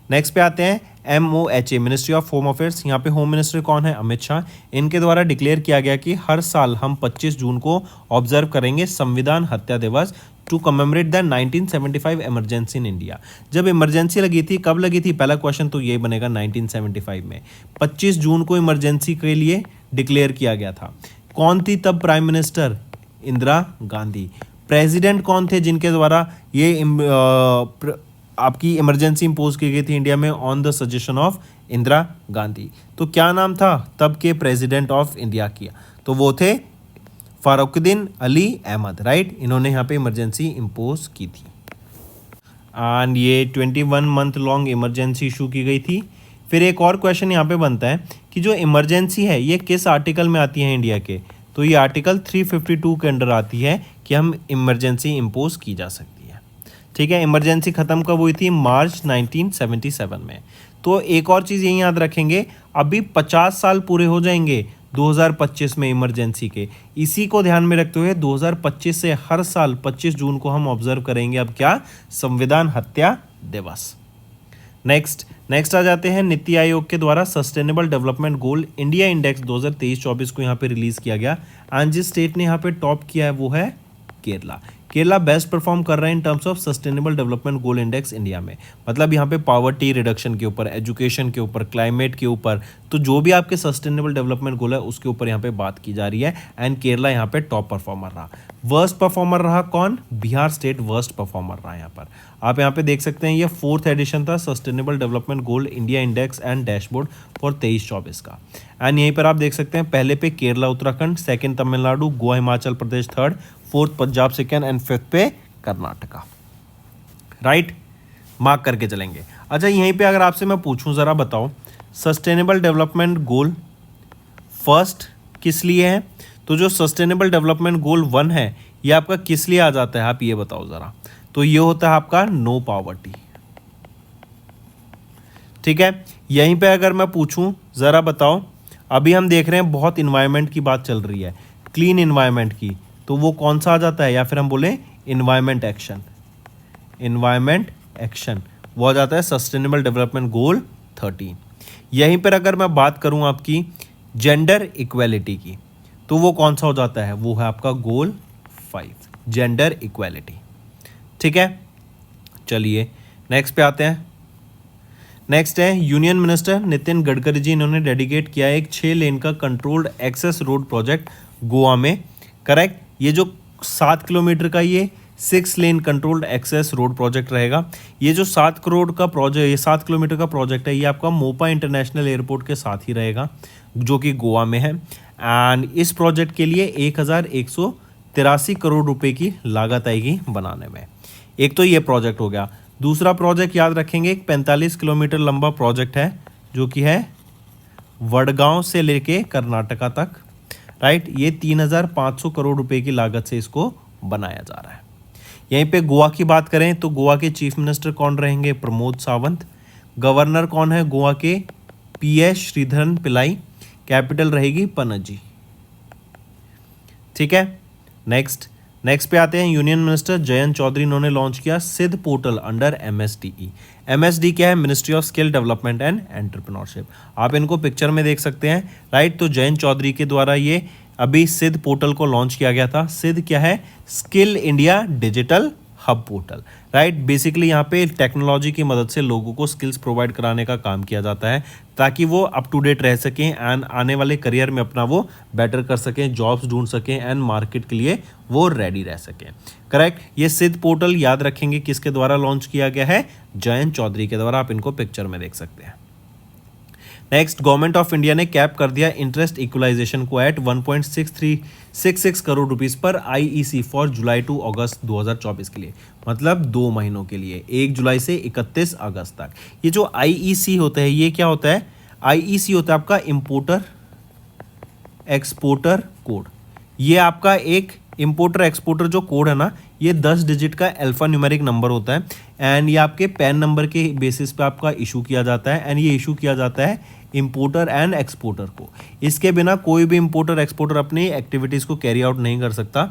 [SPEAKER 1] नेक्स्ट पे आते हैं MOHA ministry of home affairs. यहाँ पे होम मिनिस्टर कौन है? अमित शाह। इनके द्वारा डिक्लेयर किया गया कि हर साल हम 25 जून को ऑब्जर्व करेंगे Samvidhan Hatya Diwas to commemorate the 1975 emergency in India. जब इमरजेंसी लगी थी, कब लगी थी? पहला क्वेश्चन तो यही बनेगा 1975 में। 25 जून को इमरजेंसी के लिए डिक्लेयर किया गया था। कौन थी तब prime minister? Indira Gandhi. President कौन थे जिनके द्वारा ये आपकी इमरजेंसी इंपोज की गई थी इंडिया में? On the suggestion of Indira Gandhi. तो क्या नाम था तब के प्रेसिडेंट ऑफ इंडिया किया? तो वो थे फारुकुद्दीन अली अहमद, राइट। इन्होंने यहाँ पे इमरजेंसी इंपोज की थी एंड ये 21 मंथ लॉन्ग इमरजेंसी इशू की गई थी। फिर एक और क्वेश्चन यहाँ पे बनता है कि जो इमरजेंसी है ये किस आर्टिकल में आती है इंडिया के? तो ये आर्टिकल 352 के अंडर आती है कि हम इमरजेंसी इंपोज की जा सकती है। ठीक है, इमरजेंसी ख़त्म कब हुई थी? मार्च 1977 में। तो एक और चीज़ यही याद रखेंगे, अभी 50 साल पूरे हो जाएंगे 2025 में इमरजेंसी के। इसी को ध्यान में रखते हुए 2025 से हर साल 25 जून को हम ऑब्जर्व करेंगे अब क्या? संविधान हत्या दिवस। नेक्स्ट आ जाते हैं नीति आयोग के द्वारा sustainable development goal India index 2023-24 को यहाँ पे रिलीज किया गया एंड जिस स्टेट ने यहाँ पे टॉप किया है वो है केरला। केरला बेस्ट परफॉर्म कर रहा है in terms of sustainable development goal index India में। मतलब यहाँ पे पॉवर्टी रिडक्शन के ऊपर, एजुकेशन के ऊपर, क्लाइमेट के ऊपर, तो जो भी आपके सस्टेनेबल डेवलपमेंट गोल है उसके ऊपर यहाँ पे बात की जा रही है एंड केरला यहाँ पे टॉप परफॉर्मर रहा। वर्स्ट परफॉर्मर रहा कौन? बिहार स्टेट वर्स्ट परफॉर्मर रहा यहाँ पर। आप यहाँ पे देख सकते हैं ये 4th एडिशन था sustainable development goal India index and dashboard for 23-24 का। एंड यहीं पर आप देख सकते हैं पहले पे Kerala Uttarakhand, second Tamil Nadu, Goa Himachal Pradesh third, 4th Punjab second and 5th पे कर्नाटका, राइट। मार्क करके चलेंगे। अच्छा, यहीं पे अगर आपसे मैं पूछूं ज़रा बताओ सस्टेनेबल डेवलपमेंट गोल फर्स्ट किस लिए है? तो जो सस्टेनेबल डेवलपमेंट गोल 1 है ये आपका किस लिए आ जाता है? आप ये बताओ ज़रा। तो ये होता है आपका नो पॉवर्टी। ठीक है, यहीं पे अगर मैं पूछूं ज़रा बताओ, अभी हम देख रहे हैं बहुत इन्वायरमेंट की बात चल रही है, क्लीन इन्वायरमेंट की, तो वो कौन सा आ जाता है? या फिर हम बोले इन्वायरमेंट एक्शन वो आ जाता है सस्टेनेबल डेवलपमेंट गोल 13। यहीं पर अगर मैं बात करूं आपकी जेंडर इक्वेलिटी की, तो वो कौन सा हो जाता है? वो है आपका गोल 5, जेंडर इक्वेलिटी। ठीक है, चलिए नेक्स्ट पे आते हैं। नेक्स्ट है यूनियन मिनिस्टर नितिन गडकरी जी, इन्होंने डेडिकेट किया है एक 6 लेन का controlled access road project Goa में, करेक्ट। ये जो 7 किलोमीटर का ये 6 lane controlled access road project रहेगा। ये जो 7 किलोमीटर का प्रोजेक्ट है ये आपका मोपा इंटरनेशनल एयरपोर्ट के साथ ही रहेगा जो कि गोवा में है। एंड इस प्रोजेक्ट के लिए 1130 83 करोड़ रुपए की लागत आएगी बनाने में। एक तो ये प्रोजेक्ट हो गया। दूसरा प्रोजेक्ट याद रखेंगे, एक 45 किलोमीटर लंबा प्रोजेक्ट है जो कि है वडगांव से लेके कर्नाटका तक, राइट। ये 3,500 करोड़ रुपए की लागत से इसको बनाया जा रहा है। यहीं पे गोवा की बात करें तो गोवा के चीफ मिनिस्टर कौन रहेंगे, प्रमोद सावंत। गवर्नर कौन है गोवा के, PS श्रीधरन पिल्लाई। कैपिटल रहेगी पणजी, ठीक है। नेक्स्ट पे आते हैं, यूनियन मिनिस्टर जयंत चौधरी, इन्होंने लॉन्च किया SIDH portal under MSDE। MSD क्या है, ministry of skill development and entrepreneurship. आप इनको पिक्चर में देख सकते हैं, राइट। तो जयंत चौधरी के द्वारा ये अभी सिद्ध पोर्टल को लॉन्च किया गया था। सिद्ध क्या है, skill India digital hub portal, right. Basically यहाँ पे टेक्नोलॉजी की मदद से लोगों को स्किल्स प्रोवाइड कराने का काम किया जाता है ताकि वो अप टू डेट रह सकें एंड आने वाले करियर में अपना वो बेटर कर सकें, जॉब्स ढूंढ सकें एंड मार्केट के लिए वो रेडी रह सकें, करेक्ट। ये सिद्ध पोर्टल याद रखेंगे किसके द्वारा लॉन्च किया गया है, जयंत चौधरी के द्वारा। आप इनको पिक्चर में देख सकते हैं। नेक्स्ट, गवर्नमेंट ऑफ इंडिया ने कैप कर दिया इंटरेस्ट इक्वलाइजेशन को एट 1.6366 करोड़ रुपीस पर IEC for July to August 2024 के लिए, मतलब 2 महीनों के लिए, 1 जुलाई से 31 अगस्त तक। ये जो IEC होता है ये क्या होता है, IEC होता है आपका इम्पोर्टर एक्सपोर्टर कोड। ये आपका एक इम्पोर्टर एक्सपोर्टर जो कोड है ना, ये 10 डिजिट का अल्फा न्यूमेरिक नंबर होता है एंड ये आपके पैन नंबर के बेसिस पे आपका इशू किया जाता है एंड ये इशू किया जाता है इंपोर्टर एंड एक्सपोर्टर को। इसके बिना कोई भी इंपोर्टर एक्सपोर्टर अपनी एक्टिविटीज़ को कैरी आउट नहीं कर सकता,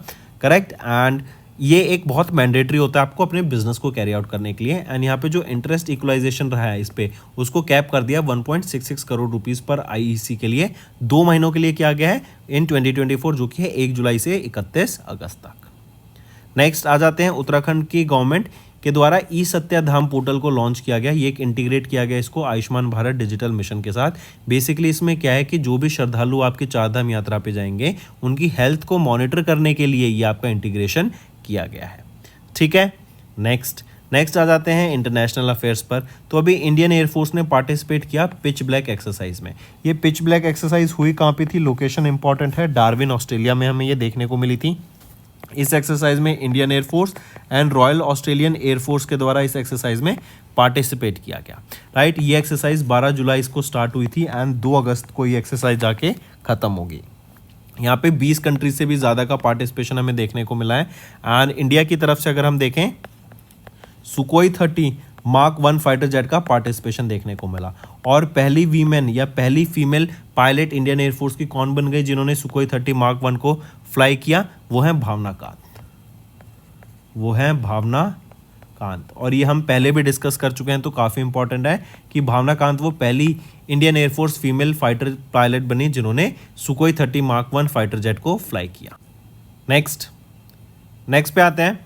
[SPEAKER 1] करेक्ट। एंड ये एक बहुत मैंडेटरी होता है आपको अपने बिजनेस को कैरी आउट करने के लिए। एंड यहाँ पे जो इंटरेस्ट इक्वलाइजेशन रहा है इस पे उसको कैप कर दिया 1.66 करोड़ रुपीस पर IEC के लिए 2 महीनों के लिए किया गया है इन 2024, जो कि है 1 जुलाई से 31 अगस्त तक। नेक्स्ट आ जाते हैं, उत्तराखंड की गवर्नमेंट के द्वारा ई-सत्याधाम पोर्टल को लॉन्च किया गया। ये एक इंटीग्रेट किया गया इसको आयुष्मान भारत डिजिटल मिशन के साथ। बेसिकली इसमें क्या है कि जो भी श्रद्धालु आपकी चारधाम यात्रा पे जाएंगे उनकी हेल्थ को मॉनिटर करने के लिए ये आपका इंटीग्रेशन किया गया है, ठीक है। नेक्स्ट आ जाते हैं इंटरनेशनल अफेयर्स पर। तो अभी इंडियन एयरफोर्स ने पार्टिसिपेट किया पिच ब्लैक एक्सरसाइज में। ये पिच ब्लैक एक्सरसाइज हुई कहाँ पे थी, लोकेशन इंपॉर्टेंट है, डार्विन ऑस्ट्रेलिया में हमें ये देखने को मिली थी। इस एक्सरसाइज में Indian air force and royal Australian air force के द्वारा इस एक्सरसाइज में पार्टिसिपेट किया गया, राइट। ये एक्सरसाइज 12 जुलाई को स्टार्ट हुई थी एंड 2 अगस्त को ये एक्सरसाइज जाके खत्म होगी। यहाँ पे 20 कंट्रीज से भी ज़्यादा का पार्टिसिपेशन हमें देखने को मिला है। एंड इंडिया की तरफ से अगर हम देखें, सुकोई 30 मार्क 1 फाइटर जेट का पार्टिसिपेशन देखने को मिला। और पहली वीमेन या पहली फीमेल पायलट इंडियन एयरफोर्स की कौन बन गई जिन्होंने सुकोई 30 मार्क 1 को फ्लाई किया, वो है भावना कांत। और ये हम पहले भी डिस्कस कर चुके हैं तो काफ़ी इंपॉर्टेंट है कि भावना कांत वो पहली Indian air force female fighter pilot बनी जिन्होंने सुकोई 30 मार्क 1 फाइटर जेट को फ्लाई किया। नेक्स्ट पे आते हैं,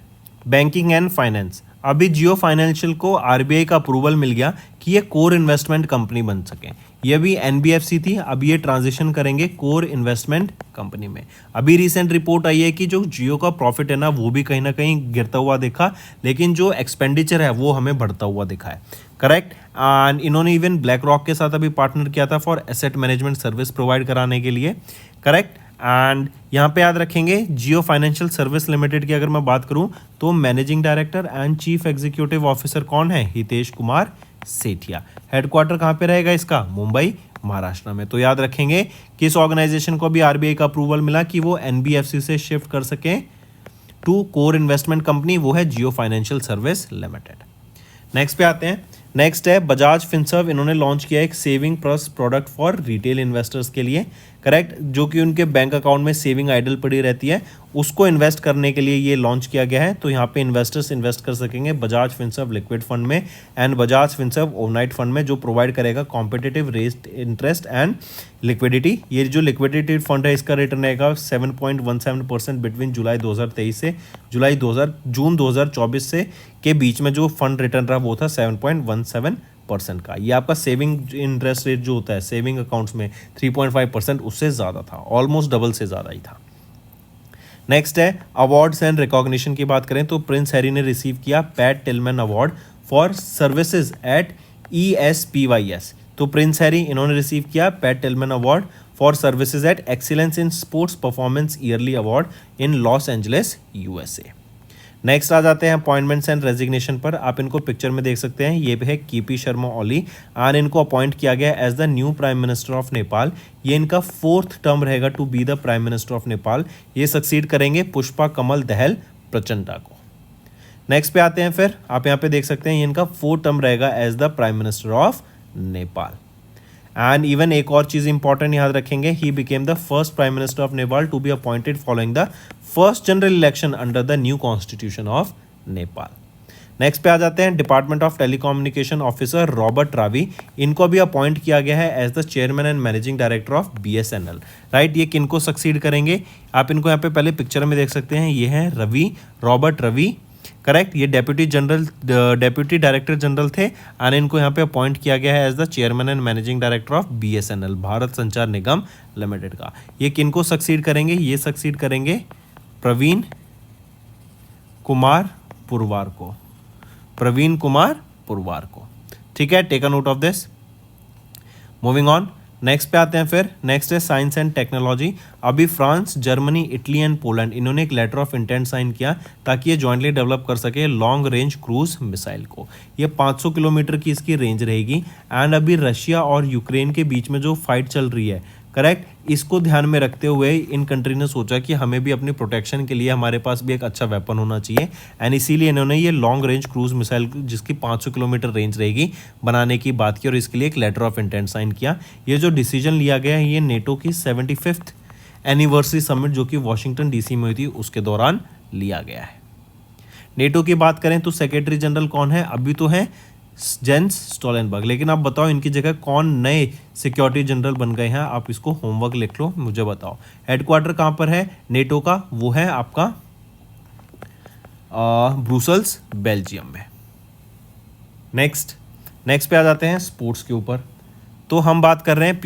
[SPEAKER 1] बैंकिंग एंड फाइनेंस। अभी जियो फाइनेंशियल को RBI का अप्रूवल मिल गया कि ये कोर इन्वेस्टमेंट कंपनी बन सके। ये भी NBFC थी, अब ये ट्रांजिशन करेंगे कोर इन्वेस्टमेंट कंपनी में। अभी रिसेंट रिपोर्ट आई है कि जो जियो का प्रॉफिट है ना वो भी कहीं ना कहीं गिरता हुआ दिखा, लेकिन जो एक्सपेंडिचर है वो हमें बढ़ता हुआ दिखा है, करेक्ट। एंड इन्होंने इवन ब्लैक रॉक के साथ अभी पार्टनर किया था for asset management service provide कराने के लिए, करेक्ट। एंड यहाँ पे याद रखेंगे जियो फाइनेंशियल सर्विस लिमिटेड की अगर मैं बात करूँ तो managing director and chief executive officer कौन है, हितेश कुमार सेठिया। हेडक्वार्टर कहाँ पे रहेगा इसका, मुंबई महाराष्ट्र में। तो याद रखेंगे कि इस ऑर्गेनाइजेशन को भी RBI का अप्रूवल मिला कि वो NBFC से शिफ्ट कर सके टू कोर इन्वेस्टमेंट कंपनी, वो है जियो फाइनेंशियल सर्विस लिमिटेड। नेक्स्ट पे आते हैं, नेक्स्ट है बजाज फिनसर्व। इन्होंने लॉन्च किया एक saving plus product for retail investors के लिए, करेक्ट। जो कि उनके बैंक अकाउंट में सेविंग आइडल पड़ी रहती है उसको इन्वेस्ट करने के लिए ये लॉन्च किया गया है। तो यहाँ पे इन्वेस्टर्स इन्वेस्ट कर सकेंगे बजाज फिनसर्व लिक्विड फंड में and Bajaj Finserv overnight fund में, जो प्रोवाइड करेगा competitive rate interest and liquidity. ये जो लिक्विडिटी फंड है इसका रिटर्न रहेगा 7.17% बिटवीन जुलाई 2023 से जून 2024 से के बीच में जो फंड रिटर्न रहा वो था 7.17% का। ये आपका सेविंग इंटरेस्ट रेट जो होता है सेविंग अकाउंट्स में 3.5% उससे ज़्यादा था, ऑलमोस्ट डबल से ज़्यादा ही था। नेक्स्ट है अवार्ड्स एंड रिकॉग्निशन की बात करें तो प्रिंस हैरी ने रिसीव किया Pat Tillman award for services at ESPYS। तो प्रिंस हैरी इन्होंने रिसीव किया Pat Tillman award for services at excellence in sports performance yearly award in Los Angeles USA. Next आ जाते हैं अपॉइंटमेंट्स एंड रेजिग्नेशन पर। आप इनको पिक्चर में देख सकते हैं, ये है केपी शर्मा ओली और इनको अपॉइंट किया गया as the new prime minister of Nepal. ये इनका 4th टर्म रहेगा to be the prime minister of Nepal. ये सक्सीड करेंगे पुष्पा कमल दहल प्रचंडा को। नेक्स्ट पे आते हैं फिर, आप यहाँ पे देख सकते हैं ये इनका 4th टर्म रहेगा as the prime minister of Nepal. And even एक और चीज इंपॉर्टेंट याद रखेंगे, he became the first prime minister of Nepal to be appointed following the first general election under the new constitution of Nepal. Next पे आ जाते हैं department of telecommunication officer Robert Ravi. इनको भी अपॉइंट किया गया है as the chairman and managing director of BSNL. Right, ये किनको सक्सीड करेंगे, आप इनको यहाँ पे पहले पिक्चर में देख सकते हैं, ये है रवि, रॉबर्ट रवि, करेक्ट। ये डेप्यूटी डायरेक्टर जनरल थे और इनको यहाँ पे अपॉइंट किया गया है as the chairman and managing director of BSNL, Bharat Sanchar Nigam limited का। ये किनको सक्सीड करेंगे, ये सक्सीड करेंगे प्रवीण कुमार पुरवार को, प्रवीण कुमार पुरवार को। ठीक है, take a note of this. Moving on, next पे आते हैं फिर। नेक्स्ट है साइंस एंड टेक्नोलॉजी। अभी France, Germany, Italy and Poland इन्होंने एक लेटर ऑफ इंटेंट साइन किया ताकि ये जॉइंटली डेवलप कर सके लॉन्ग रेंज क्रूज मिसाइल को। ये 500 किलोमीटर की इसकी रेंज रहेगी। एंड अभी रशिया और यूक्रेन के बीच में जो फाइट चल रही है, करेक्ट, इसको ध्यान में रखते हुए इन कंट्री ने सोचा कि हमें भी अपनी प्रोटेक्शन के लिए हमारे पास भी एक अच्छा वेपन होना चाहिए। एंड इसीलिए इन्होंने ये लॉन्ग रेंज क्रूज मिसाइल जिसकी 500 किलोमीटर रेंज रहेगी बनाने की बात की और इसके लिए एक लेटर ऑफ इंटेंट साइन किया। ये जो डिसीजन लिया गया है ये नेटो की 75th एनिवर्सरी समिट जो कि वॉशिंगटन डीसी में हुई थी उसके दौरान लिया गया है। नेटो की बात करें तो सेक्रेटरी जनरल कौन है, अभी तो है जेंस स्टोलनबर्ग, लेकिन आप बताओ इनकी जगह कौन नए सिक्योरिटी जनरल बन गए हैं, आप इसको होमवर्क लिख लो, मुझे बताओ। हेडक्वार्टर कहाँ पर है नेटो का, वो है आपका ब्रुसेल्स, बेल्जियम में। नेक्स्ट पे आ जाते हैं स्पोर्ट्स के ऊपर। तो हम बात कर रहे हैं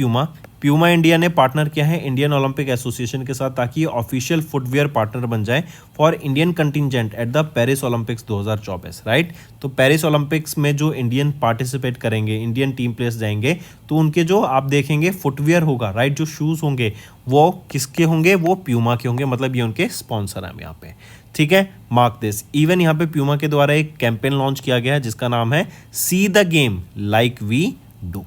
[SPEAKER 1] प्यूमा इंडिया ने पार्टनर किया है इंडियन ओलंपिक एसोसिएशन के साथ ताकि ये ऑफिशियल फुटवेयर पार्टनर बन जाए for Indian contingent at the Paris Olympics 2024। Right, तो पेरिस ओलंपिक्स में जो इंडियन पार्टिसिपेट करेंगे, इंडियन टीम प्लेयर्स जाएंगे, तो उनके जो आप देखेंगे फुटवेयर होगा, राइट, जो शूज़ होंगे वो किसके होंगे, वो प्यूमा के होंगे, मतलब ये उनके स्पॉन्सर हैं यहाँ पे। ठीक है, मार्क दिस। इवन यहाँ पे प्यूमा के द्वारा एक कैंपेन लॉन्च किया गया है जिसका नाम है see the game like we do.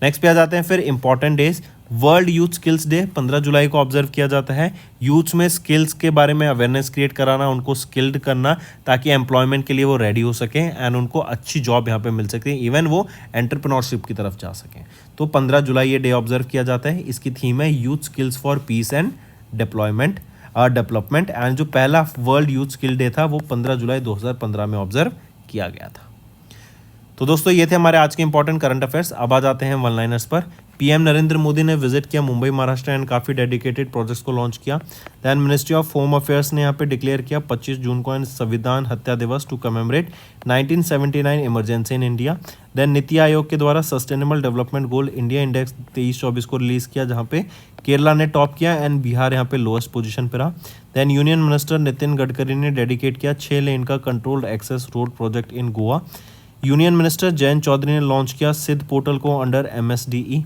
[SPEAKER 1] Next पे आ जाते हैं फिर important days. World youth skills day 15 जुलाई को ऑब्जर्व किया जाता है। यूथ्स में स्किल्स के बारे में अवेयरनेस क्रिएट कराना, उनको स्किल्ड करना ताकि एम्प्लॉयमेंट के लिए वो रेडी हो सकें एंड उनको अच्छी जॉब यहाँ पे मिल सके, इवन वो एंटरप्रेन्योरशिप की तरफ जा सकें। तो 15 जुलाई ये डे ऑब्जर्व किया जाता है। इसकी थीम है youth skills for piece and development and जो पहला वर्ल्ड यूथ स्किल डे था वो 15 जुलाई 2015 में ऑब्जर्व किया गया था। तो दोस्तों ये थे हमारे आज के इंपॉर्टेंट करंट अफेयर्स। अब आ जाते हैं वन लाइनर्स पर। पीएम नरेंद्र मोदी ने विजिट किया मुंबई महाराष्ट्र एंड काफ़ी डेडिकेटेड प्रोजेक्ट्स को लॉन्च किया। Then ministry of home affairs ने यहाँ पे डिक्लेयर किया 25 जून को Samvidhan Hatya Diwas to commemorate 1979 emergency in India. Then NITI Aayog के द्वारा sustainable development goal India index 23-24 को रिलीज़ किया जहाँ पे केरला ने टॉप किया एंड बिहार यहाँ पे लोएस्ट पोजीशन पर रहा। Then union minister Nitin Gadkari ने डेडिकेट किया 6 लेन का controlled access road project in Goa. Union minister Jayant Chaudhary ने लॉन्च किया सिद्ध पोर्टल को under MSDE।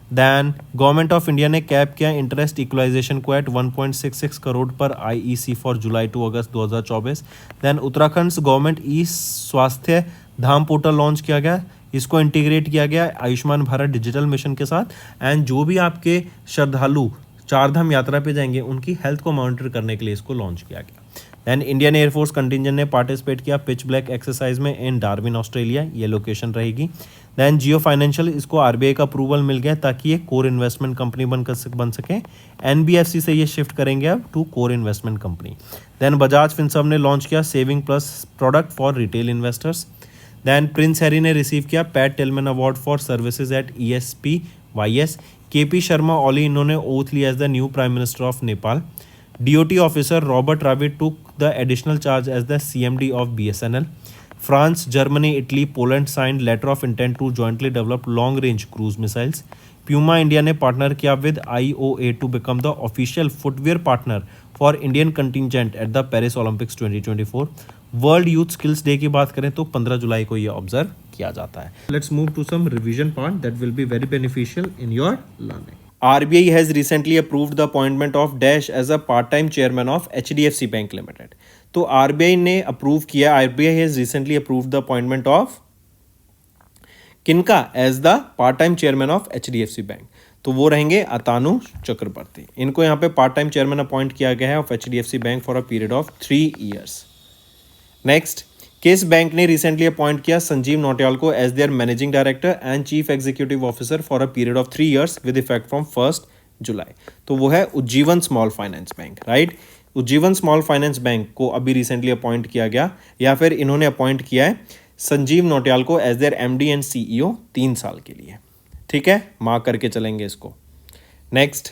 [SPEAKER 1] Then government of India ने कैप किया इंटरेस्ट इक्वलाइजेशन को एट 1.66 करोड़ पर IEC for July to August 2024। Then Uttarakhand government e Swasthya Dham portal launch किया गया, इसको इंटीग्रेट किया गया आयुष्मान भारत डिजिटल मिशन के साथ एंड जो भी आपके श्रद्धालु चारधाम यात्रा पे जाएंगे उनकी हेल्थ को मॉनिटर करने के लिए इसको लॉन्च किया गया। दैन इंडियन एयरफोर्स कंटिजेंट ने पार्टिसिपेट किया पिच ब्लैक एक्सरसाइज में इन डार्विन ऑस्ट्रेलिया, ये लोकेशन रहेगी। दैन जियो फाइनेंशियल, इसको RBI का अप्रूवल मिल गया ताकि ये कोर इन्वेस्टमेंट कंपनी बन सके। NBFC से ये शिफ्ट करेंगे अब to core investment company. Then Bajaj Finserv ने लॉन्च किया saving plus product for retail investors. Then prince Harry ने रिसीव किया Pat Tillman award for services at ESPYS। KP Sharma Oli इन्होंने ओथ लिया as the new prime minister of Nepal. DOT officer Robert Ravi took the additional charge as the CMD of BSNL. France, Germany, Italy, Poland signed letter of intent to jointly develop long-range cruise missiles. Puma India ने partner किया with IOA to become the official footwear partner for Indian contingent at the Paris Olympics 2024. World youth skills day की बात करें तो 15 जुलाई को ये observe किया जाता है। Let's move to some revision part that will be very beneficial in your learning. RBI has recently approved the appointment of Dash as a part-time chairman of HDFC Bank Limited. तो RBI ने approve किया, RBI has recently approved the appointment of किनका as the part time chairman of HDFC bank, तो वो रहेंगे अतानु चक्रवर्ती। इनको यहाँ पे पार्ट टाइम चेयरमैन अपॉइंट किया गया है of HDFC bank for a period of 3 years। Next, किस बैंक ने रिसेंटली अपॉइंट किया संजीव नौटियाल को as their managing director and chief executive officer for a period of 3 years with effect from 1 जुलाई? तो वो है Ujjivan small finance bank, right. Ujjivan small finance bank को अभी रिसेंटली अपॉइंट किया गया, या फिर इन्होंने अपॉइंट किया है संजीव नौटियाल को as their MD and CEO 3 साल के लिए। ठीक है, मार्क करके चलेंगे इसको। Next,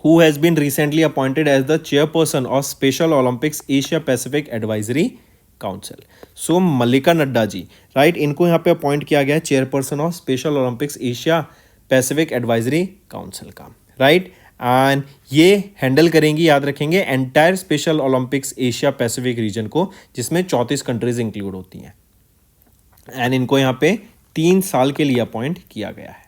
[SPEAKER 1] who has been recently appointed as the chairperson of special Olympics Asia Pacific advisory council? So Mallika Nadda ji, right. इनको यहाँ पे अपॉइंट किया गया है chairperson of special Olympics Asia Pacific advisory council का, राइट। एंड ये हैंडल करेंगी, याद रखेंगे, entire special Olympics Asia Pacific region को, जिसमें 34 कंट्रीज इंक्लूड होती हैं। एंड इनको यहाँ पे 3 साल के लिए अपॉइंट किया गया है।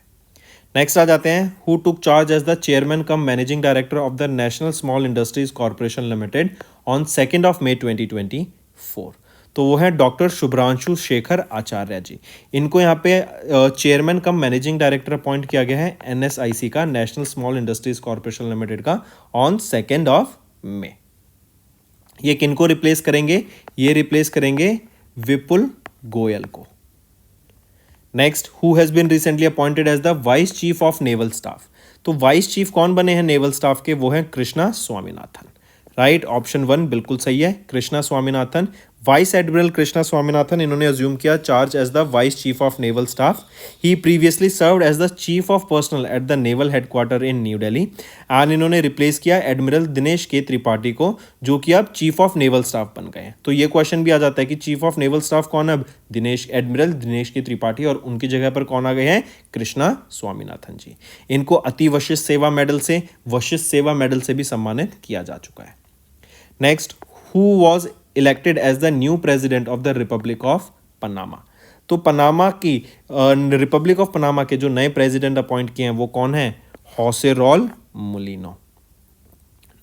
[SPEAKER 1] नेक्स्ट आ जाते हैं, who took charge as the chairman cum managing director of the national small industries corporation limited on 2 मई 2024? तो वो है डॉक्टर शुभ्रांशु शेखर आचार्य जी। इनको यहाँ पे chairman cum managing director appoint किया गया है NSIC का, national small industries corporation limited का, ऑन 2 मई। ये किनको रिप्लेस करेंगे? ये रिप्लेस करेंगे विपुल गोयल को। Next, who has been recently appointed as the vice chief of naval staff? तो वाइस चीफ कौन बने हैं नेवल स्टाफ के? वो हैं कृष्णा स्वामीनाथन, राइट। ऑप्शन 1 बिल्कुल सही है, कृष्णा स्वामीनाथन। वाइस एडमिरल कृष्णा स्वामीनाथन, इन्होंने अज्यूम किया charge as the vice chief of naval staff. He previously served as the chief of personnel at the naval headquarter in New Delhi, and इन्होंने रिप्लेस किया एडमिरल दिनेश के त्रिपाठी को, जो कि अब चीफ ऑफ नेवल स्टाफ बन गए हैं। तो ये क्वेश्चन भी आ जाता है कि चीफ ऑफ नेवल स्टाफ कौन है अब? एडमिरल दिनेश के त्रिपाठी, और उनकी जगह पर कौन आ गए हैं? कृष्णा स्वामीनाथन जी। इनको अति वशिष्ठ सेवा मेडल से, वशिष्ठ सेवा मेडल से भी सम्मानित किया जा चुका है। Next, who was elected as the new president of the republic of Panama? तो पनामा की रिपब्लिक ऑफ पनामा के जो नए प्रेसिडेंट अपॉइंट किए हैं वो कौन है? José Raul Mulino.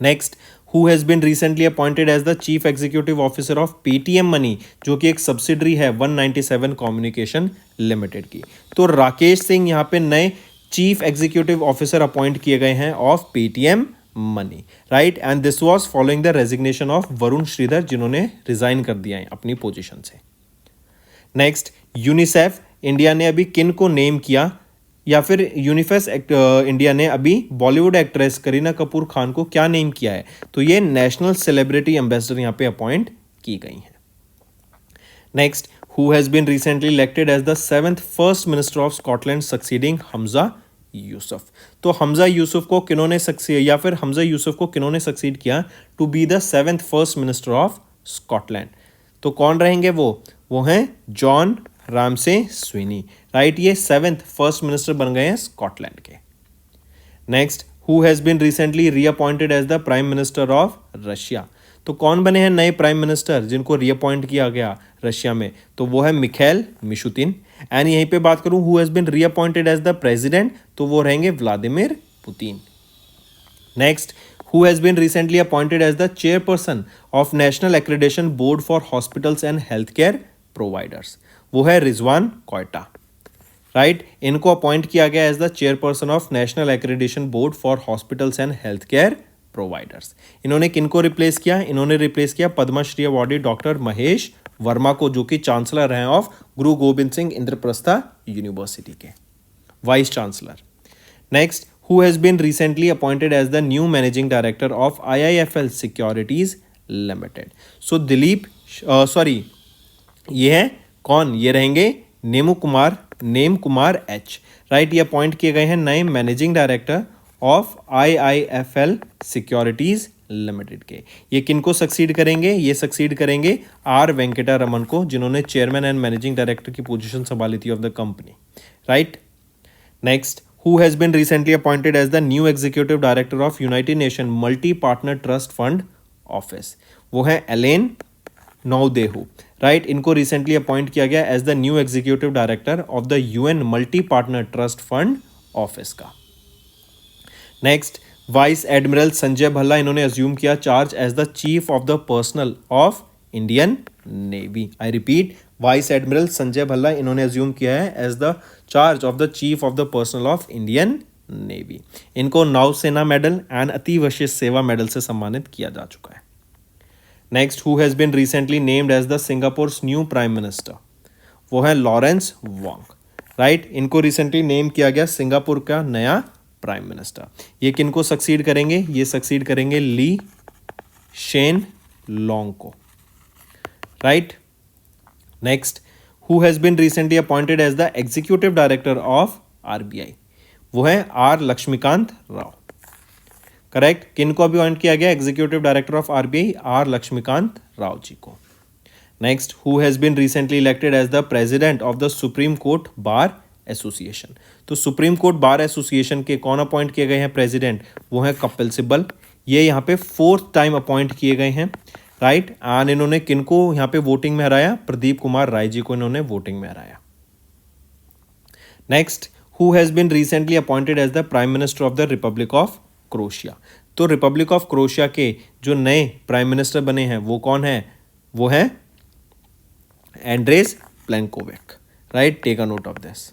[SPEAKER 1] Next, who has been recently appointed as the chief executive officer of Paytm money, जो कि एक सब्सिडरी है 197 कम्युनिकेशन लिमिटेड की? तो राकेश सिंह यहाँ पे नए चीफ एग्जीक्यूटिव ऑफिसर अपॉइंट किए गए हैं of Paytm money, right. And this was following the resignation of Varun Sridhar, जिन्होंने रिजाइन कर दिया है अपनी पोजीशन से। नेक्स्ट, यूनिसेफ इंडिया ने अभी किन को नेम किया, या फिर यूनिफेस इंडिया ने अभी बॉलीवुड एक्ट्रेस करीना कपूर खान को क्या नेम किया है? तो ये नेशनल सेलिब्रिटी एम्बेसडर यहाँ पे अपॉइंट की गई हैं। Next, who has been recently elected as the 7th first minister of Scotland succeeding Humza Yousaf? तो हमजा यूसुफ को किन्होंने सक्सीड किया to be the 7th first minister of Scotland? तो कौन रहेंगे वो हैं जॉन रामसे स्विनी, राइट। ये 7th फर्स्ट मिनिस्टर बन गए हैं स्कॉटलैंड के। Next, who has been recently reappointed as the prime minister of Russia? तो कौन बने हैं नए प्राइम मिनिस्टर जिनको रीअपॉइंट किया गया रशिया में? तो वो है मिखाइल मिशुतिन। एंड यहीं पे बात करूं who has been reappointed as the president, तो वो रहेंगे Vladimir Putin. Next, who has been recently appointed as the chairperson of national accreditation board for hospitals and health care providers? वो है रिजवान कोयटा, राइट। इनको अपॉइंट किया गया as the chairperson of national accreditation board for hospitals and health care providers. इन्होंने किनको replace किया? इन्होंने replace किया पद्मश्री अवॉर्डी डॉक्टर महेश वर्मा को, जो कि चांसलर हैं ऑफ गुरु गोबिंद सिंह इंद्रप्रस्था यूनिवर्सिटी के, vice chancellor. Next, who has been recently appointed as the new managing director of IIFL securities limited? So ये है कौन? ये रहेंगे नेम कुमार H, राइट। ये अपॉइंट किए गए हैं नए managing director of IIFL securities limited के। ये किनको सक्सीड करेंगे? ये सक्सीड करेंगे R वेंकटा रमन को, जिन्होंने चेयरमैन एंड मैनेजिंग डायरेक्टर की पोजीशन संभाली थी of the company, right. Next, who has been recently appointed as the new executive director of United Nation multi partner trust fund office? वो है एलेन नौदेहू, राइट। इनको recently appoint किया गया as the new executive director of the UN multi partner trust fund office का। Next, vice admiral Sanjay Bhalla, इन्होंने assume किया charge as the chief of the personnel of Indian navy. I repeat, vice admiral Sanjay Bhalla, इन्होंने assume किया है as the charge of the chief of the personnel of Indian navy. इनको नौसेना medal and अति विशिष्ट सेवा मेडल से सम्मानित किया जा चुका है। Next, who has been recently named as the Singapore's new prime minister, वो है लॉरेंस वोंग, राइट। इनको रिसेंटली नेम किया गया सिंगापुर का नया प्राइम मिनिस्टर। ये किनको सक्सीड करेंगे? ये सक्सीड करेंगे ली शेन लॉन्ग को, right. Next, who has been recently appointed as the executive director of RBI, वो है आर लक्ष्मीकांत राव, करेक्ट। किनको अपॉइंट किया गया executive director of RBI? R Laxmikant Rao ji को। Next, who has been recently elected as the president of the supreme court bar association, तो supreme court bar association के कौन appoint किए गए हैं प्रेसिडेंट? वो है कपिल सिब्बल। ये यहाँ पे 4th टाइम अपॉइंट किए गए हैं, राइट। एंड इन्होंने किनको यहाँ पे वोटिंग में हराया? प्रदीप कुमार राय जी को इन्होंने वोटिंग में हराया। Next, who has been recently appointed as the prime minister of the republic of Croatia, तो रिपब्लिक ऑफ क्रोशिया के जो नए प्राइम मिनिस्टर बने हैं वो कौन है? वो है Andrej Plenkovic, right. Take a note of this.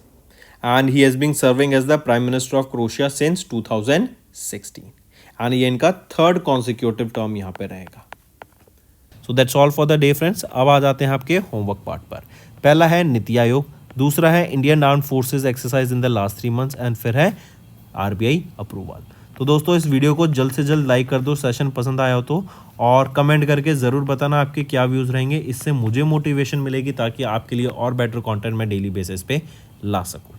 [SPEAKER 1] And he has been serving as the prime minister of Croatia since 2016 and ये इनका 3rd कॉन्सिक्यूटिव टर्म यहाँ पे रहेगा। So that's all for the day friends. अब आ जाते हैं आपके होमवर्क पार्ट पर। पहला है नीति आयोग, दूसरा है Indian armed forces exercise in the last 3 months and फिर है आरबीआई अप्रूवल। तो दोस्तों इस वीडियो को जल्द से जल्द लाइक कर दो, सेशन पसंद आया हो तो, और कमेंट करके ज़रूर बताना आपके क्या व्यूज़ रहेंगे। इससे मुझे मोटिवेशन मिलेगी ताकि आपके लिए और बेटर कंटेंट मैं डेली बेसिस पे ला सकूं।